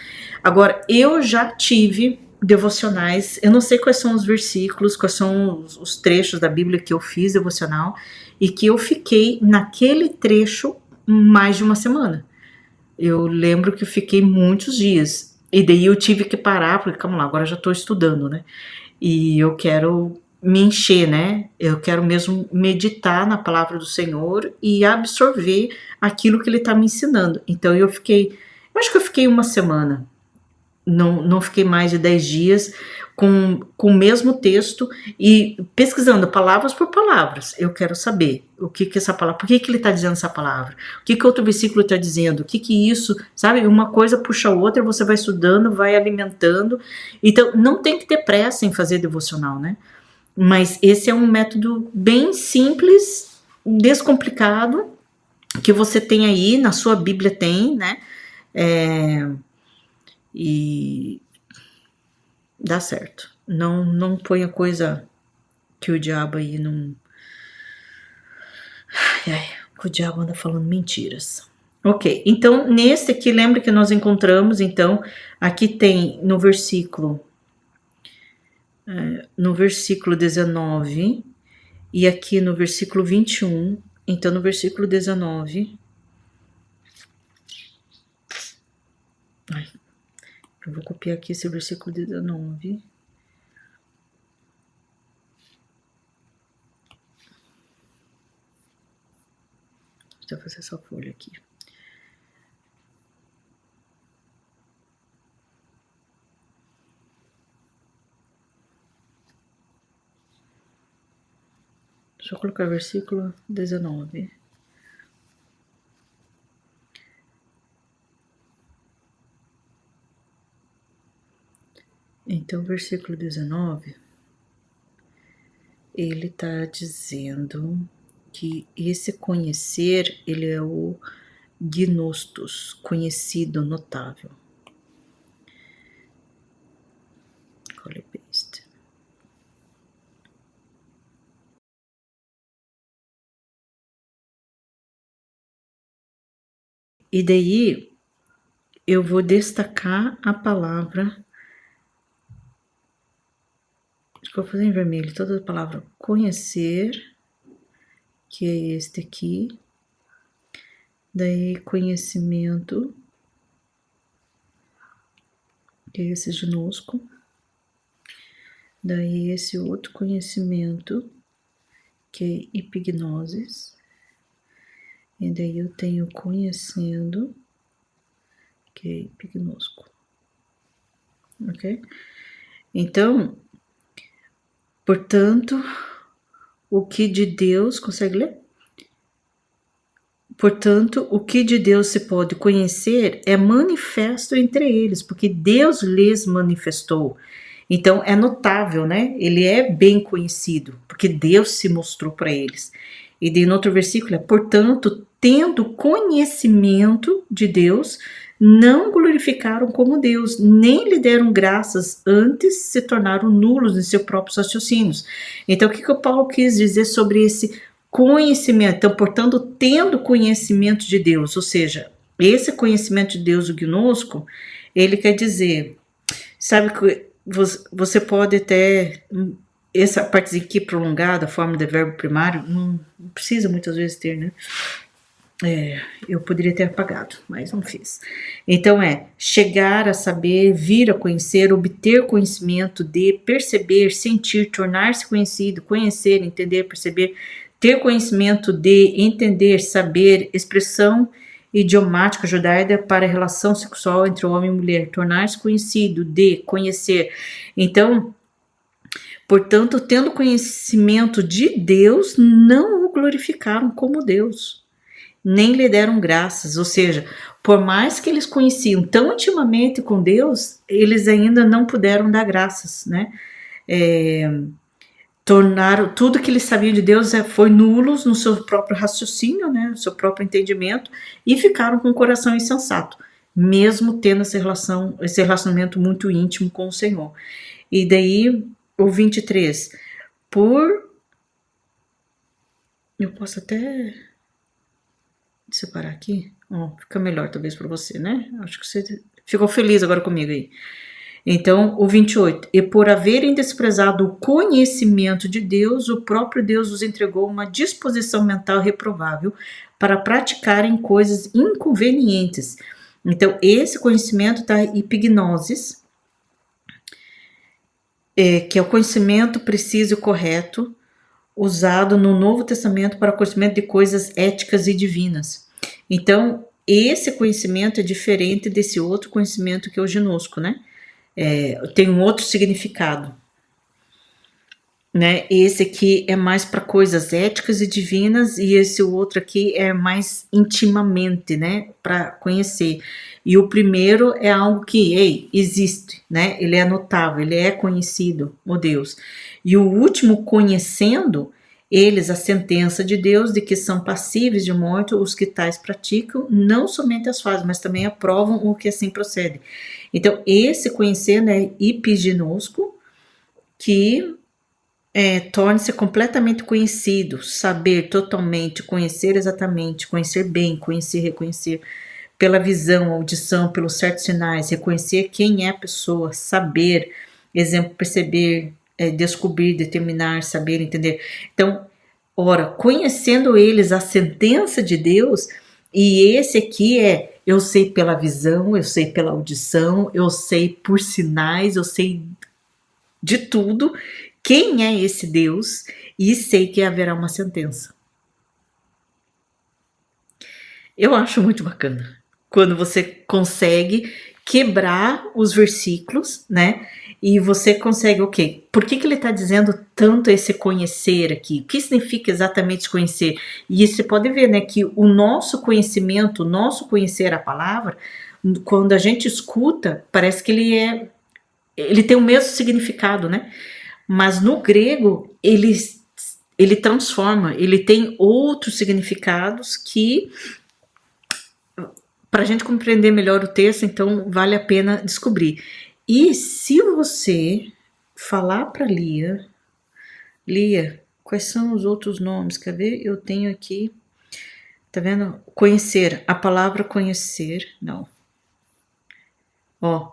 Agora, eu já tive devocionais, eu não sei quais são os versículos, quais são os trechos da Bíblia que eu fiz devocional e que eu fiquei naquele trecho mais de uma semana. Eu lembro que eu fiquei muitos dias. E daí eu tive que parar, porque, calma lá, agora eu já estou estudando, né? E eu quero me encher, né? Eu quero mesmo meditar na palavra do Senhor e absorver aquilo que Ele está me ensinando. Então eu acho que eu fiquei uma semana. Não fiquei mais de 10 dias com o mesmo texto e pesquisando palavras por palavras. Eu quero saber o que essa palavra, por que ele está dizendo essa palavra, o que outro versículo está dizendo, o que isso, sabe? Uma coisa puxa a outra, você vai estudando, vai alimentando. Então, não tem que ter pressa em fazer devocional, né? Mas esse é um método bem simples, descomplicado, que você tem aí, na sua Bíblia tem, né? E dá certo. Não ponha coisa que o diabo aí não. Que o diabo anda falando mentiras. Ok, então nesse aqui, lembra que nós encontramos, então, aqui tem no versículo no versículo 19 e aqui no versículo 21. Então, no versículo 19... eu vou copiar aqui esse versículo 19. Deixa eu fazer essa folha aqui. Deixa eu colocar versículo 19. Então, versículo 19, ele está dizendo que esse conhecer, ele é o gnostos, conhecido, notável. Copy paste. E daí eu vou destacar a palavra, acho que eu vou fazer em vermelho toda a palavra conhecer, que é este aqui. Daí conhecimento, que é esse gnosco. Daí esse outro conhecimento, que é epignosis. E daí eu tenho conhecendo, que é epignosco. Ok? Então, portanto, o que de Deus, consegue ler? Portanto, o que de Deus se pode conhecer é manifesto entre eles, porque Deus lhes manifestou. Então, é notável, né? Ele é bem conhecido, porque Deus se mostrou para eles. E daí no outro versículo é, portanto, tendo conhecimento de Deus, não glorificaram como Deus, nem lhe deram graças, antes se tornaram nulos em seus próprios raciocínios. Então, o que o Paulo quis dizer sobre esse conhecimento? Então, portanto, tendo conhecimento de Deus, ou seja, esse conhecimento de Deus, o gnosco, ele quer dizer, sabe que você pode até, essa parte aqui prolongada, a forma de verbo primário, não precisa muitas vezes ter, né? Eu poderia ter apagado, mas não fiz. Então chegar a saber, vir a conhecer, obter conhecimento de, perceber, sentir, tornar-se conhecido, conhecer, entender, perceber, ter conhecimento de, entender, saber, expressão idiomática judaica para a relação sexual entre homem e mulher, tornar-se conhecido de, conhecer. Então, portanto, tendo conhecimento de Deus, não o glorificaram como Deus, nem lhe deram graças, ou seja, por mais que eles conheciam tão intimamente com Deus, eles ainda não puderam dar graças, né? Tornaram tudo que eles sabiam de Deus foi nulos no seu próprio raciocínio, né? No seu próprio entendimento, e ficaram com o coração insensato, mesmo tendo esse relacionamento muito íntimo com o Senhor. E daí, o 23, eu posso até separar aqui, fica melhor talvez para você, né? Acho que você ficou feliz agora comigo aí. Então, o 28, e por haverem desprezado o conhecimento de Deus, o próprio Deus os entregou uma disposição mental reprovável para praticarem coisas inconvenientes. Então, esse conhecimento da epignosis, que é o conhecimento preciso e correto, usado no Novo Testamento para conhecimento de coisas éticas e divinas. Então, esse conhecimento é diferente desse outro conhecimento que é o gnosco, né? Tem um outro significado, né? Esse aqui é mais para coisas éticas e divinas, e esse outro aqui é mais intimamente, né? Para conhecer. E o primeiro é algo que, existe, né? Ele é notável, ele é conhecido, o Deus. E o último, conhecendo eles a sentença de Deus de que são passíveis de morte os que tais praticam, não somente as fazem, mas também aprovam o que assim procede. Então, esse conhecendo é epiginosco, que torne-se completamente conhecido, saber totalmente, conhecer exatamente, conhecer bem, conhecer, reconhecer, pela visão, audição, pelos certos sinais, reconhecer quem é a pessoa, saber, exemplo, perceber, descobrir, determinar, saber, entender. Então, ora, conhecendo eles a sentença de Deus, e esse aqui eu sei pela visão, eu sei pela audição, eu sei por sinais, eu sei de tudo quem é esse Deus e sei que haverá uma sentença. Eu acho muito bacana quando você consegue quebrar os versículos, né? E você consegue, ok, por que ele está dizendo tanto esse conhecer aqui? O que significa exatamente conhecer? E você pode ver, né, que o nosso conhecimento, o nosso conhecer a palavra, quando a gente escuta, parece que ele tem o mesmo significado, né? Mas no grego, ele transforma, ele tem outros significados que, para a gente compreender melhor o texto, então vale a pena descobrir. E se você falar para Lia, quais são os outros nomes? Quer ver? Eu tenho aqui, tá vendo? Conhecer, a palavra conhecer, não. Ó,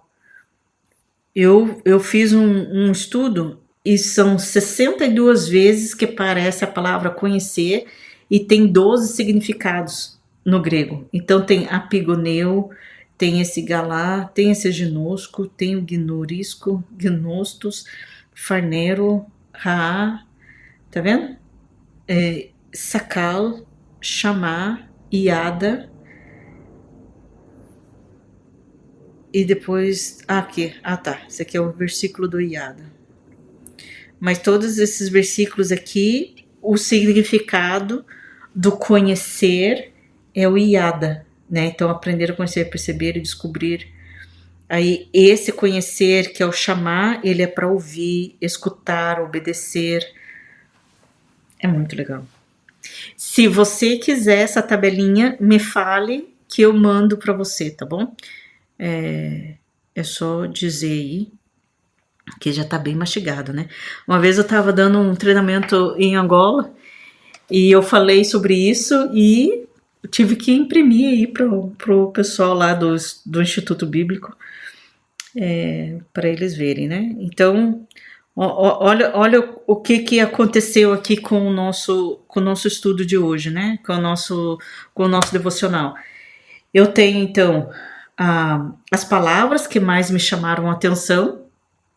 eu fiz um estudo e são 62 vezes que aparece a palavra conhecer e tem 12 significados no grego. Então tem apigoneu, tem esse galá, tem esse ginosco, tem o gnorisco, gnostos, farnero, raá, tá vendo? Sacal, chamar, iada, e depois, aqui, tá, esse aqui é o versículo do iada. Mas todos esses versículos aqui, o significado do conhecer é o iada, né? Então, aprender a conhecer, perceber e descobrir. Aí, esse conhecer, que é o chamar, ele é para ouvir, escutar, obedecer. É muito legal. Se você quiser essa tabelinha, me fale que eu mando para você, tá bom? É só dizer aí que já tá bem mastigado, né? Uma vez eu tava dando um treinamento em Angola e eu falei sobre isso e tive que imprimir aí pro pessoal lá do Instituto Bíblico para eles verem, né? Então, olha o que aconteceu aqui com o nosso estudo de hoje, né? Com o nosso devocional. Eu tenho, então, as palavras que mais me chamaram a atenção,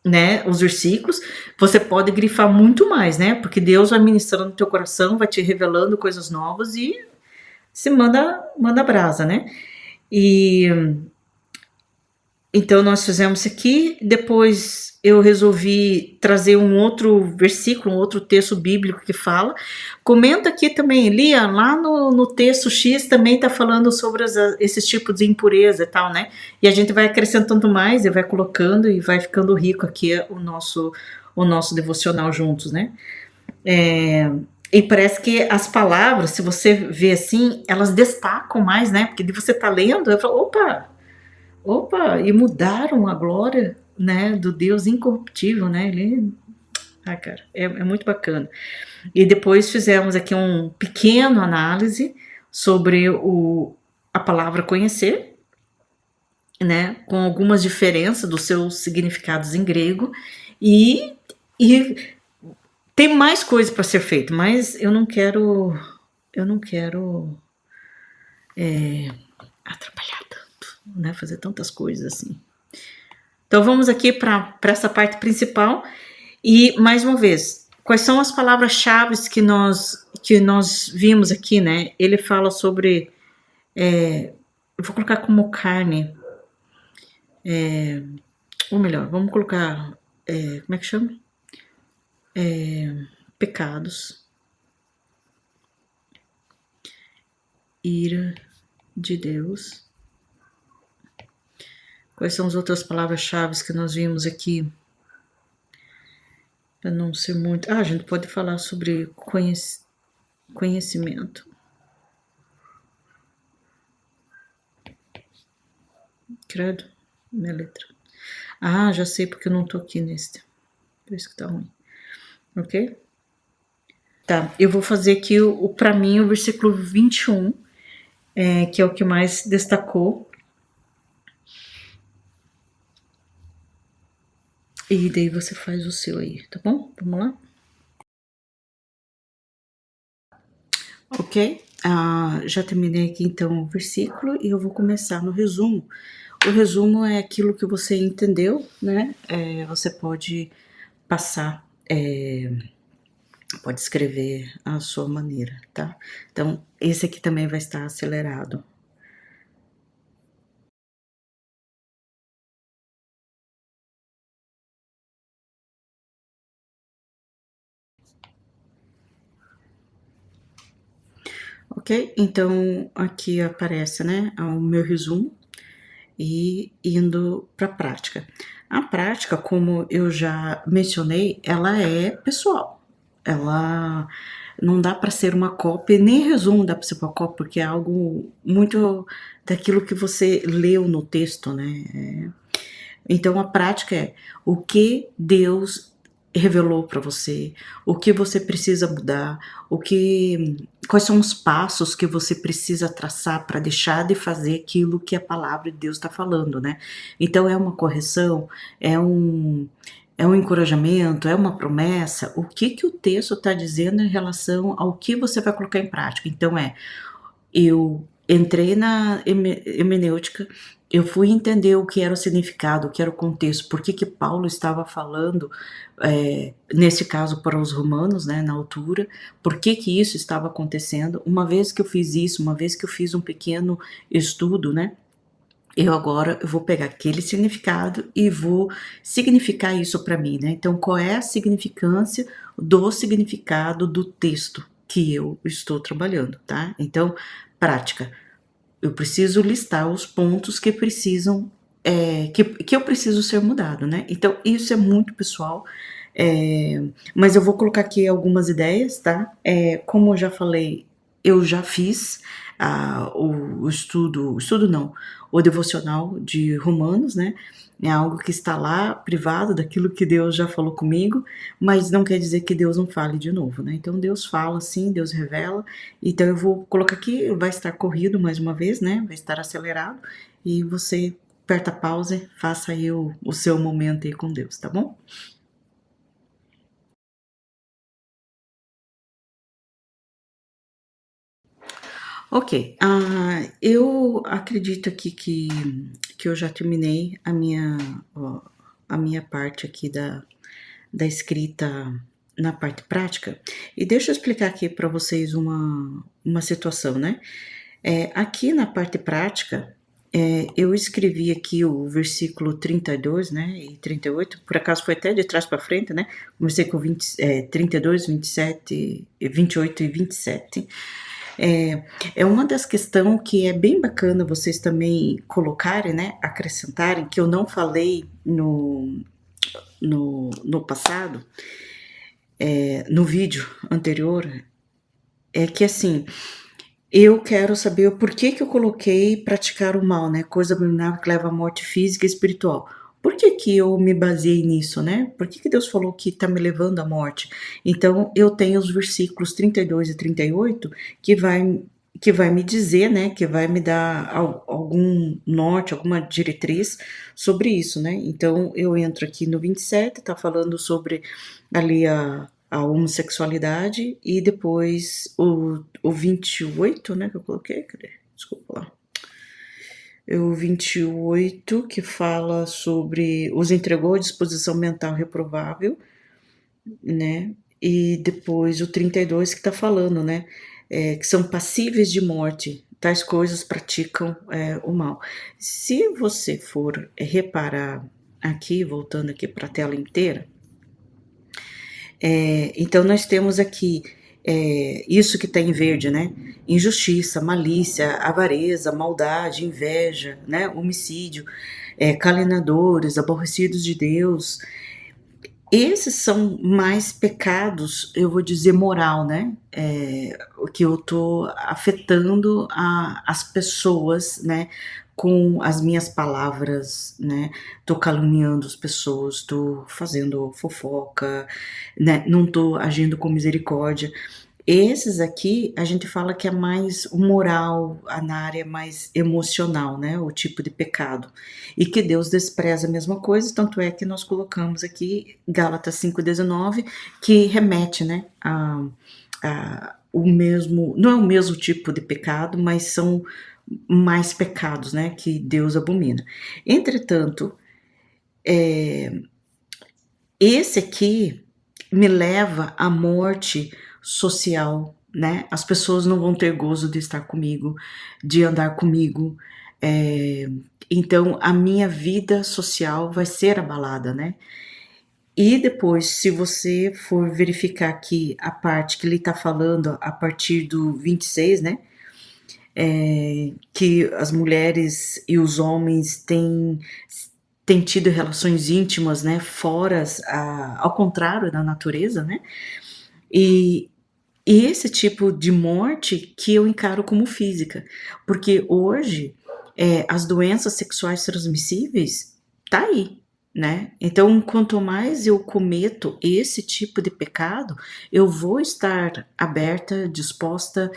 né, os versículos. Você pode grifar muito mais, né, porque Deus vai ministrando no teu coração, vai te revelando coisas novas e se manda brasa, né. E então nós fizemos isso aqui, depois eu resolvi trazer um outro versículo, um outro texto bíblico que fala. Comenta aqui também, Lia, lá no texto X também está falando sobre esses tipos de impureza e tal, né? E a gente vai acrescentando mais e vai colocando e vai ficando rico aqui o nosso devocional juntos, né? E parece que as palavras, se você vê assim, elas destacam mais, né? Porque você tá lendo, eu falo, opa, e mudaram a glória, né, do Deus incorruptível, né, cara, é muito bacana. E depois fizemos aqui um pequeno análise sobre a palavra conhecer, né, com algumas diferenças dos seus significados em grego, e tem mais coisa para ser feito, mas eu não quero atrapalhar tanto, né, fazer tantas coisas assim. Então vamos aqui para essa parte principal e mais uma vez, quais são as palavras-chave que nós vimos aqui, né? Ele fala sobre, eu vou colocar como carne, ou melhor, vamos colocar, como é que chama? Pecados, ira de Deus. Quais são as outras palavras-chave que nós vimos aqui? Para não ser muito. A gente pode falar sobre conhecimento. Credo, minha letra. Já sei porque eu não tô aqui nesse. Por isso que tá ruim. Ok? Tá, eu vou fazer aqui para mim o versículo 21, que é o que mais destacou. E daí você faz o seu aí, tá bom? Vamos lá? Ok? Já terminei aqui então o versículo e eu vou começar no resumo. O resumo é aquilo que você entendeu, né? Você pode passar, pode escrever à sua maneira, tá? Então, esse aqui também vai estar acelerado. Ok? Então, aqui aparece, né, o meu resumo e indo para a prática. A prática, como eu já mencionei, ela é pessoal. Ela não dá para ser uma cópia, nem resumo dá para ser uma cópia, porque é algo muito daquilo que você leu no texto, né? Então a prática é o que Deus revelou para você, o que você precisa mudar, quais são os passos que você precisa traçar para deixar de fazer aquilo que a palavra de Deus está falando, né? Então é uma correção, é um encorajamento, é uma promessa. O que o texto está dizendo em relação ao que você vai colocar em prática? Então eu entrei na hermenêutica, eu fui entender o que era o significado, o que era o contexto, por que Paulo estava falando, nesse caso para os romanos, né, na altura, por que isso estava acontecendo. Uma vez que eu fiz isso, uma vez que eu fiz um pequeno estudo, né, eu vou pegar aquele significado e vou significar isso para mim, né? Então, qual é a significância do significado do texto que eu estou trabalhando, tá? Então, prática. Eu preciso listar os pontos que precisam, que eu preciso ser mudado, né? Então, isso é muito pessoal, mas eu vou colocar aqui algumas ideias, tá? Como eu já falei, eu já fiz o estudo não, o devocional de Romanos, né? É algo que está lá privado daquilo que Deus já falou comigo, mas não quer dizer que Deus não fale de novo, né? Então Deus fala sim, Deus revela. Então eu vou colocar aqui, vai estar corrido mais uma vez, né? Vai estar acelerado e você aperta pause, faça aí o seu momento aí com Deus, tá bom? Ok, eu acredito aqui que eu já terminei a minha parte aqui da escrita na parte prática. E deixa eu explicar aqui para vocês uma situação, né? Aqui na parte prática, eu escrevi aqui o versículo 32, né, e 38, por acaso foi até de trás para frente, né? Comecei com 32, 27, 28 e 27. É uma das questões que é bem bacana vocês também colocarem, né, acrescentarem, que eu não falei no passado, no vídeo anterior, é que assim, eu quero saber o porquê que eu coloquei praticar o mal, né, coisa abominável que leva à morte física e espiritual. Por que eu me baseei nisso, né? Por que Deus falou que está me levando à morte? Então, eu tenho os versículos 32 e 38 que vai me dizer, né, que vai me dar algum norte, alguma diretriz sobre isso, né? Então, eu entro aqui no 27, tá falando sobre ali a homossexualidade, e depois o 28, né, que eu coloquei, cadê? Desculpa lá. O 28, que fala sobre os entregou à disposição mental reprovável, né? E depois o 32 que está falando, né? Que são passíveis de morte, tais coisas praticam o mal. Se você for reparar aqui, voltando aqui para a tela inteira, então nós temos aqui isso que está em verde, né? Injustiça, malícia, avareza, maldade, inveja, né? Homicídio, caluniadores, aborrecidos de Deus. Esses são mais pecados, eu vou dizer moral, né? O que eu tô afetando as pessoas, né? Com as minhas palavras, né? Tô caluniando as pessoas, tô fazendo fofoca, né? Não tô agindo com misericórdia. Esses aqui, a gente fala que é mais moral, na área mais emocional, né, o tipo de pecado. E que Deus despreza a mesma coisa, tanto é que nós colocamos aqui Gálatas 5,19, que remete, né, o mesmo, não é o mesmo tipo de pecado, mas são mais pecados, né, que Deus abomina. Entretanto, esse aqui me leva à morte social, né? As pessoas não vão ter gozo de estar comigo, de andar comigo. Então, a minha vida social vai ser abalada, né? E depois, se você for verificar aqui a parte que ele está falando a partir do 26, né? Que as mulheres e os homens têm tido relações íntimas, né? Fora, ao contrário da natureza, né? E esse tipo de morte que eu encaro como física, porque hoje as doenças sexuais transmissíveis tá aí, né? Então, quanto mais eu cometo esse tipo de pecado, eu vou estar aberta, disposta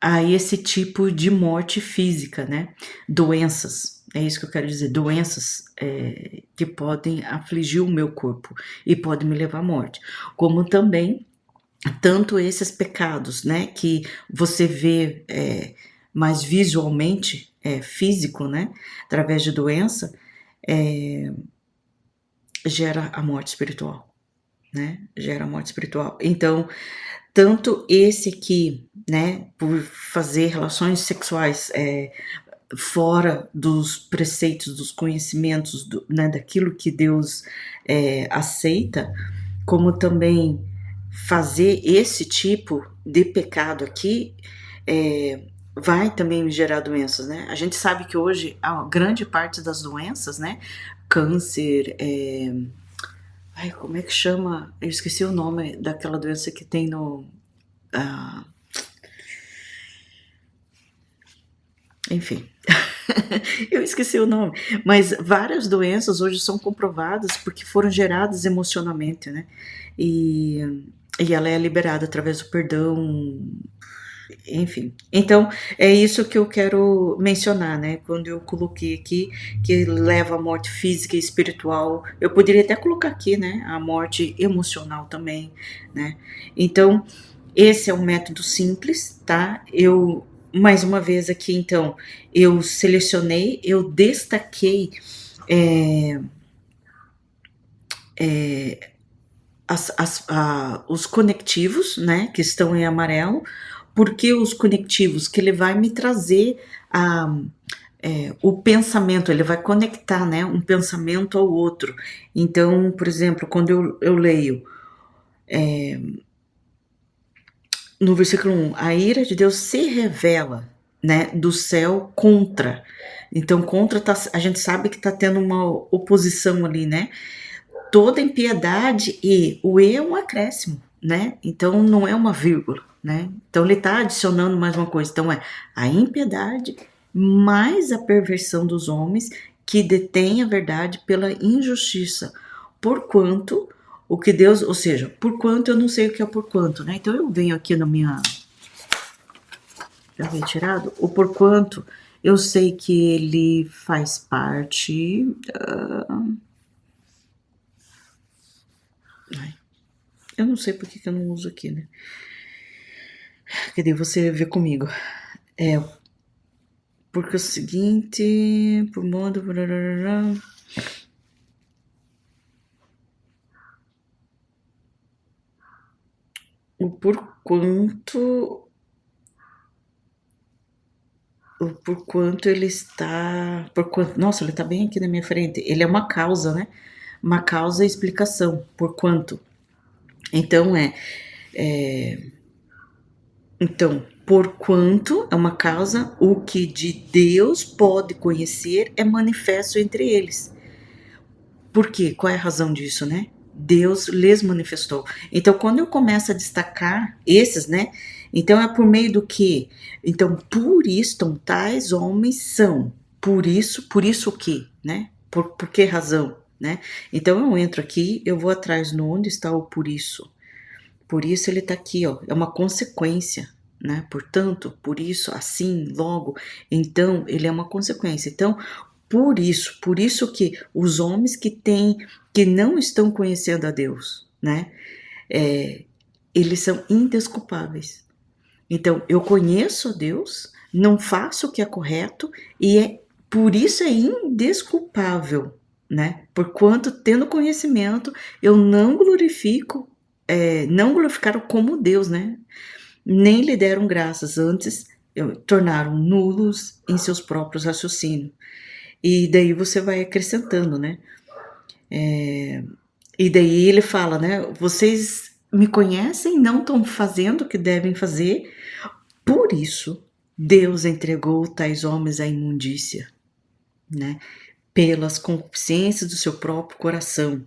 a esse tipo de morte física, né? Doenças, é isso que eu quero dizer, doenças que podem afligir o meu corpo e podem me levar à morte, como também tanto esses pecados, né, que você vê mais visualmente, físico, né, através de doença, gera a morte espiritual, né, gera a morte espiritual. Então, tanto esse aqui, né, por fazer relações sexuais fora dos preceitos, dos conhecimentos, né, daquilo que Deus aceita, como também fazer esse tipo de pecado aqui vai também gerar doenças, né? A gente sabe que hoje a grande parte das doenças, né? Câncer, como é que chama? Eu esqueci o nome daquela doença que tem no... enfim, eu esqueci o nome, mas várias doenças hoje são comprovadas porque foram geradas emocionalmente, né? E ela é liberada através do perdão, enfim. Então, é isso que eu quero mencionar, né? Quando eu coloquei aqui que leva à morte física e espiritual, eu poderia até colocar aqui, né? A morte emocional também, né? Então, esse é um método simples, tá? Eu, mais uma vez aqui, então, eu selecionei, eu destaquei os conectivos, né, que estão em amarelo, porque os conectivos que ele vai me trazer o pensamento, ele vai conectar, né, um pensamento ao outro. Então, por exemplo, quando eu leio no versículo 1, a ira de Deus se revela, né, do céu contra. Então, contra a gente sabe que está tendo uma oposição ali, né? Toda impiedade, e o E é um acréscimo, né? Então não é uma vírgula, né? Então ele está adicionando mais uma coisa. Então é a impiedade mais a perversão dos homens que detém a verdade pela injustiça. Porquanto o que Deus, ou seja, porquanto eu não sei o que é porquanto, né? Então eu venho aqui na minha, já retirado, o porquanto eu sei que ele faz parte eu não sei por que eu não uso aqui, né? Cadê você ver comigo? Porque é o seguinte, por modo... O porquanto ele está... nossa, ele está bem aqui na minha frente. Ele é uma causa, né? Uma causa e explicação. Porquanto. Então, Então, porquanto é uma causa, o que de Deus pode conhecer é manifesto entre eles. Por quê? Qual é a razão disso, né? Deus lhes manifestou. Então, quando eu começo a destacar esses, né? Então, é por meio do quê? Então, por isso, tais homens são. Por isso o quê, né? Por que razão, né? Então, eu entro aqui, eu vou atrás no onde está o por isso. Por isso ele está aqui, ó, é uma consequência, né? Portanto, por isso, assim, logo, então, ele é uma consequência. Então, por isso que os homens que não estão conhecendo a Deus, né? Eles são indesculpáveis. Então, eu conheço a Deus, não faço o que é correto e por isso é indesculpável, né? Porquanto, tendo conhecimento, eu não glorifico, não glorificaram como Deus, né? Nem lhe deram graças, antes tornaram nulos em seus próprios raciocínios. E daí você vai acrescentando, né? E daí ele fala, né? Vocês me conhecem, não estão fazendo o que devem fazer, por isso Deus entregou tais homens à imundícia, né? Pelas concupiscências do seu próprio coração,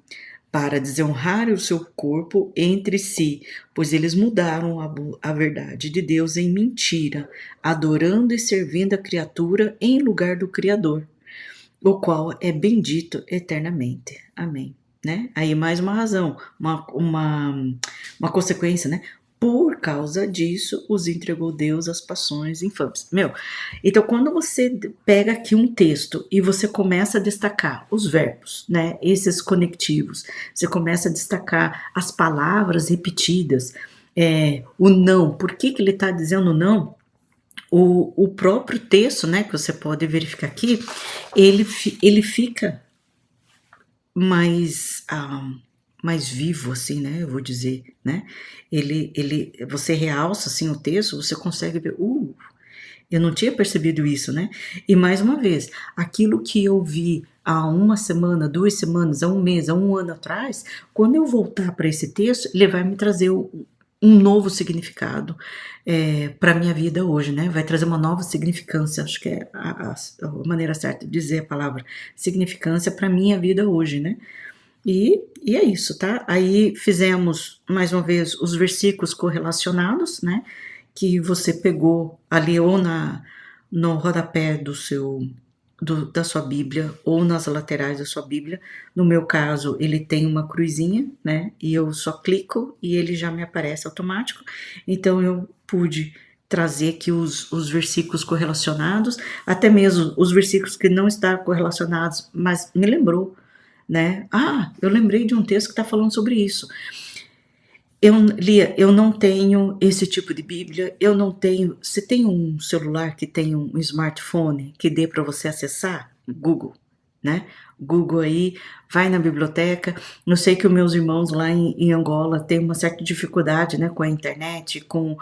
para desonrar o seu corpo entre si, pois eles mudaram a verdade de Deus em mentira, adorando e servindo a criatura em lugar do Criador, o qual é bendito eternamente. Amém. Né? Aí mais uma razão, uma consequência, né? Por causa disso, os entregou Deus às paixões infames. Então quando você pega aqui um texto e você começa a destacar os verbos, né? Esses conectivos, você começa a destacar as palavras repetidas, o não, por que ele está dizendo não? O próprio texto, né, que você pode verificar aqui, ele fica mais vivo, assim, né, eu vou dizer, né, você realça, assim, o texto, você consegue ver, eu não tinha percebido isso, né, e mais uma vez, aquilo que eu vi há uma semana, 2 semanas, há um mês, há um ano atrás, quando eu voltar para esse texto, ele vai me trazer um novo significado para a minha vida hoje, né? Vai trazer uma nova significância, acho que é a maneira certa de dizer a palavra significância para a minha vida hoje, né? E é isso, tá? Aí fizemos, mais uma vez, os versículos correlacionados, né? Que você pegou ali ou no rodapé da sua Bíblia ou nas laterais da sua Bíblia. No meu caso, ele tem uma cruzinha, né? E eu só clico e ele já me aparece automático. Então eu pude trazer aqui os versículos correlacionados, até mesmo os versículos que não estão correlacionados, mas me lembrou, né? Eu lembrei de um texto que está falando sobre isso. Lia, eu não tenho esse tipo de Bíblia, eu não tenho. Você tem um celular que tem um smartphone que dê para você acessar? Google, né? Google aí, vai na biblioteca. Eu sei que os meus irmãos lá em Angola têm uma certa dificuldade, né, com a internet, com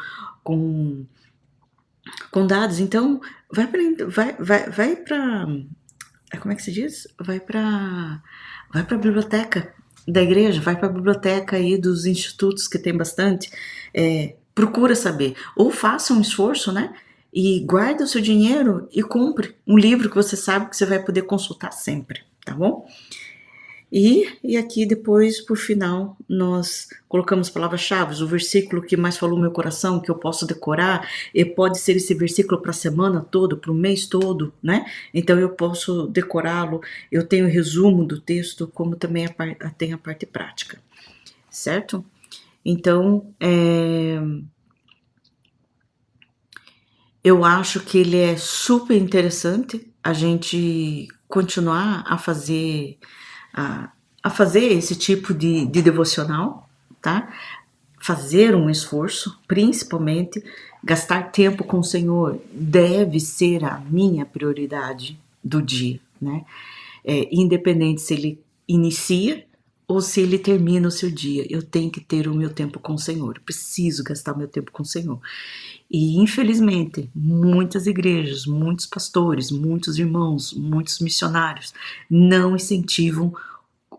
dados. Então, vai para como é que se diz? Vai para a biblioteca da igreja, vai para a biblioteca aí dos institutos que tem bastante, procura saber, ou faça um esforço, né? E guarda o seu dinheiro e compre um livro que você sabe que você vai poder consultar sempre, tá bom? E aqui depois, por final, nós colocamos palavras-chave, o versículo que mais falou no meu coração, que eu posso decorar, e pode ser esse versículo para a semana toda, para o mês todo, né? Então eu posso decorá-lo, eu tenho o resumo do texto, como também tem a parte prática, certo? Então, eu acho que ele é super interessante a gente continuar a fazer esse tipo de devocional, tá? Fazer um esforço, principalmente gastar tempo com o Senhor deve ser a minha prioridade do dia, né? Independente se ele inicia ou se ele termina o seu dia, eu tenho que ter o meu tempo com o Senhor, eu preciso gastar o meu tempo com o Senhor. E infelizmente, muitas igrejas, muitos pastores, muitos irmãos, muitos missionários não incentivam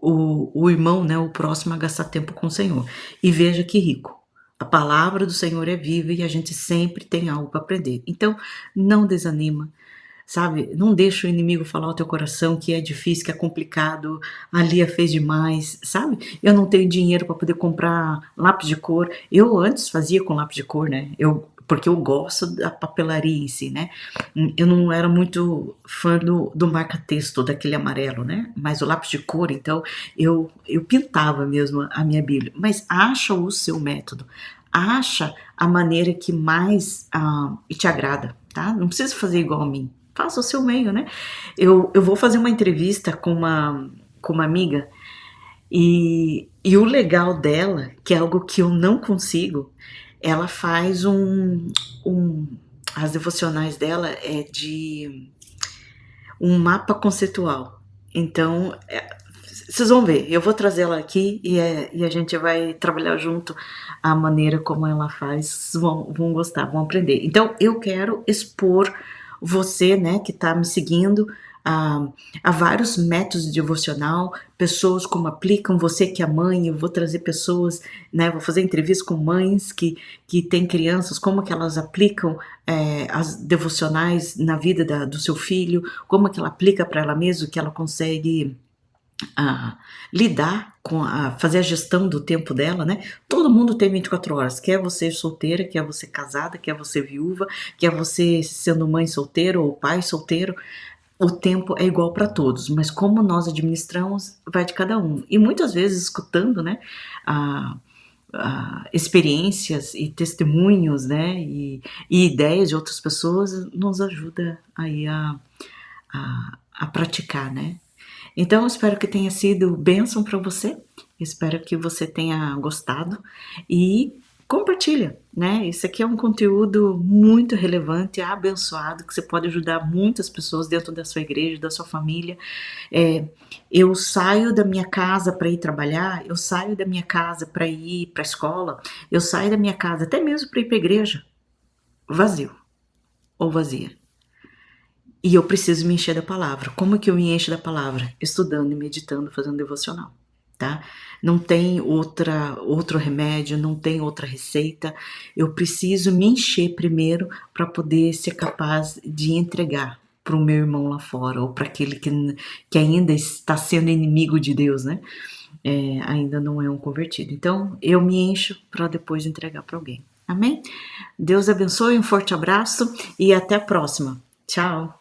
o irmão, né, o próximo a gastar tempo com o Senhor. E veja que rico. A palavra do Senhor é viva e a gente sempre tem algo para aprender. Então, não desanima, sabe? Não deixa o inimigo falar ao teu coração que é difícil, que é complicado, a Lia fez demais, sabe? Eu não tenho dinheiro para poder comprar lápis de cor. Eu antes fazia com lápis de cor, né? Eu porque eu gosto da papelaria em si, né? Eu não era muito fã do marca-texto, daquele amarelo, né? Mas o lápis de cor, então, eu pintava mesmo a minha Bíblia. Mas acha o seu método, acha a maneira que mais te agrada, tá? Não precisa fazer igual a mim, faça o seu meio, né? Eu vou fazer uma entrevista com uma amiga e o legal dela, que é algo que eu não consigo, ela faz as devocionais dela é de um mapa conceitual. Então, vocês vão ver, eu vou trazer ela aqui e a gente vai trabalhar junto a maneira como ela faz, vocês vão gostar, vão aprender. Então, eu quero expor você, né, que está me seguindo, a vários métodos de devocional, pessoas como aplicam, você que é mãe, eu vou trazer pessoas, né, vou fazer entrevistas com mães que têm crianças, como que elas aplicam as devocionais na vida do seu filho, como que ela aplica para ela mesma, que ela consegue lidar com fazer a gestão do tempo dela, né? Todo mundo tem 24 horas, quer você solteira, quer você casada, quer você viúva, quer você sendo mãe solteira ou pai solteiro, o tempo é igual para todos, mas como nós administramos vai de cada um. E muitas vezes escutando, né, experiências e testemunhos, né, e ideias de outras pessoas nos ajuda aí a praticar, né? Então, eu espero que tenha sido bênção para você, espero que você tenha gostado e compartilha, né? Isso aqui é um conteúdo muito relevante, abençoado, que você pode ajudar muitas pessoas dentro da sua igreja, da sua família. Eu saio da minha casa para ir trabalhar, eu saio da minha casa para ir para a escola, eu saio da minha casa até mesmo para ir para a igreja, vazio ou vazia. E eu preciso me encher da palavra. Como que eu me encho da palavra? Estudando e meditando, fazendo devocional, tá? Não tem outro remédio, não tem outra receita. Eu preciso me encher primeiro para poder ser capaz de entregar para o meu irmão lá fora, ou para aquele que ainda está sendo inimigo de Deus, né? Ainda não é um convertido. Então, eu me encho para depois entregar para alguém. Amém? Deus abençoe, um forte abraço e até a próxima. Tchau!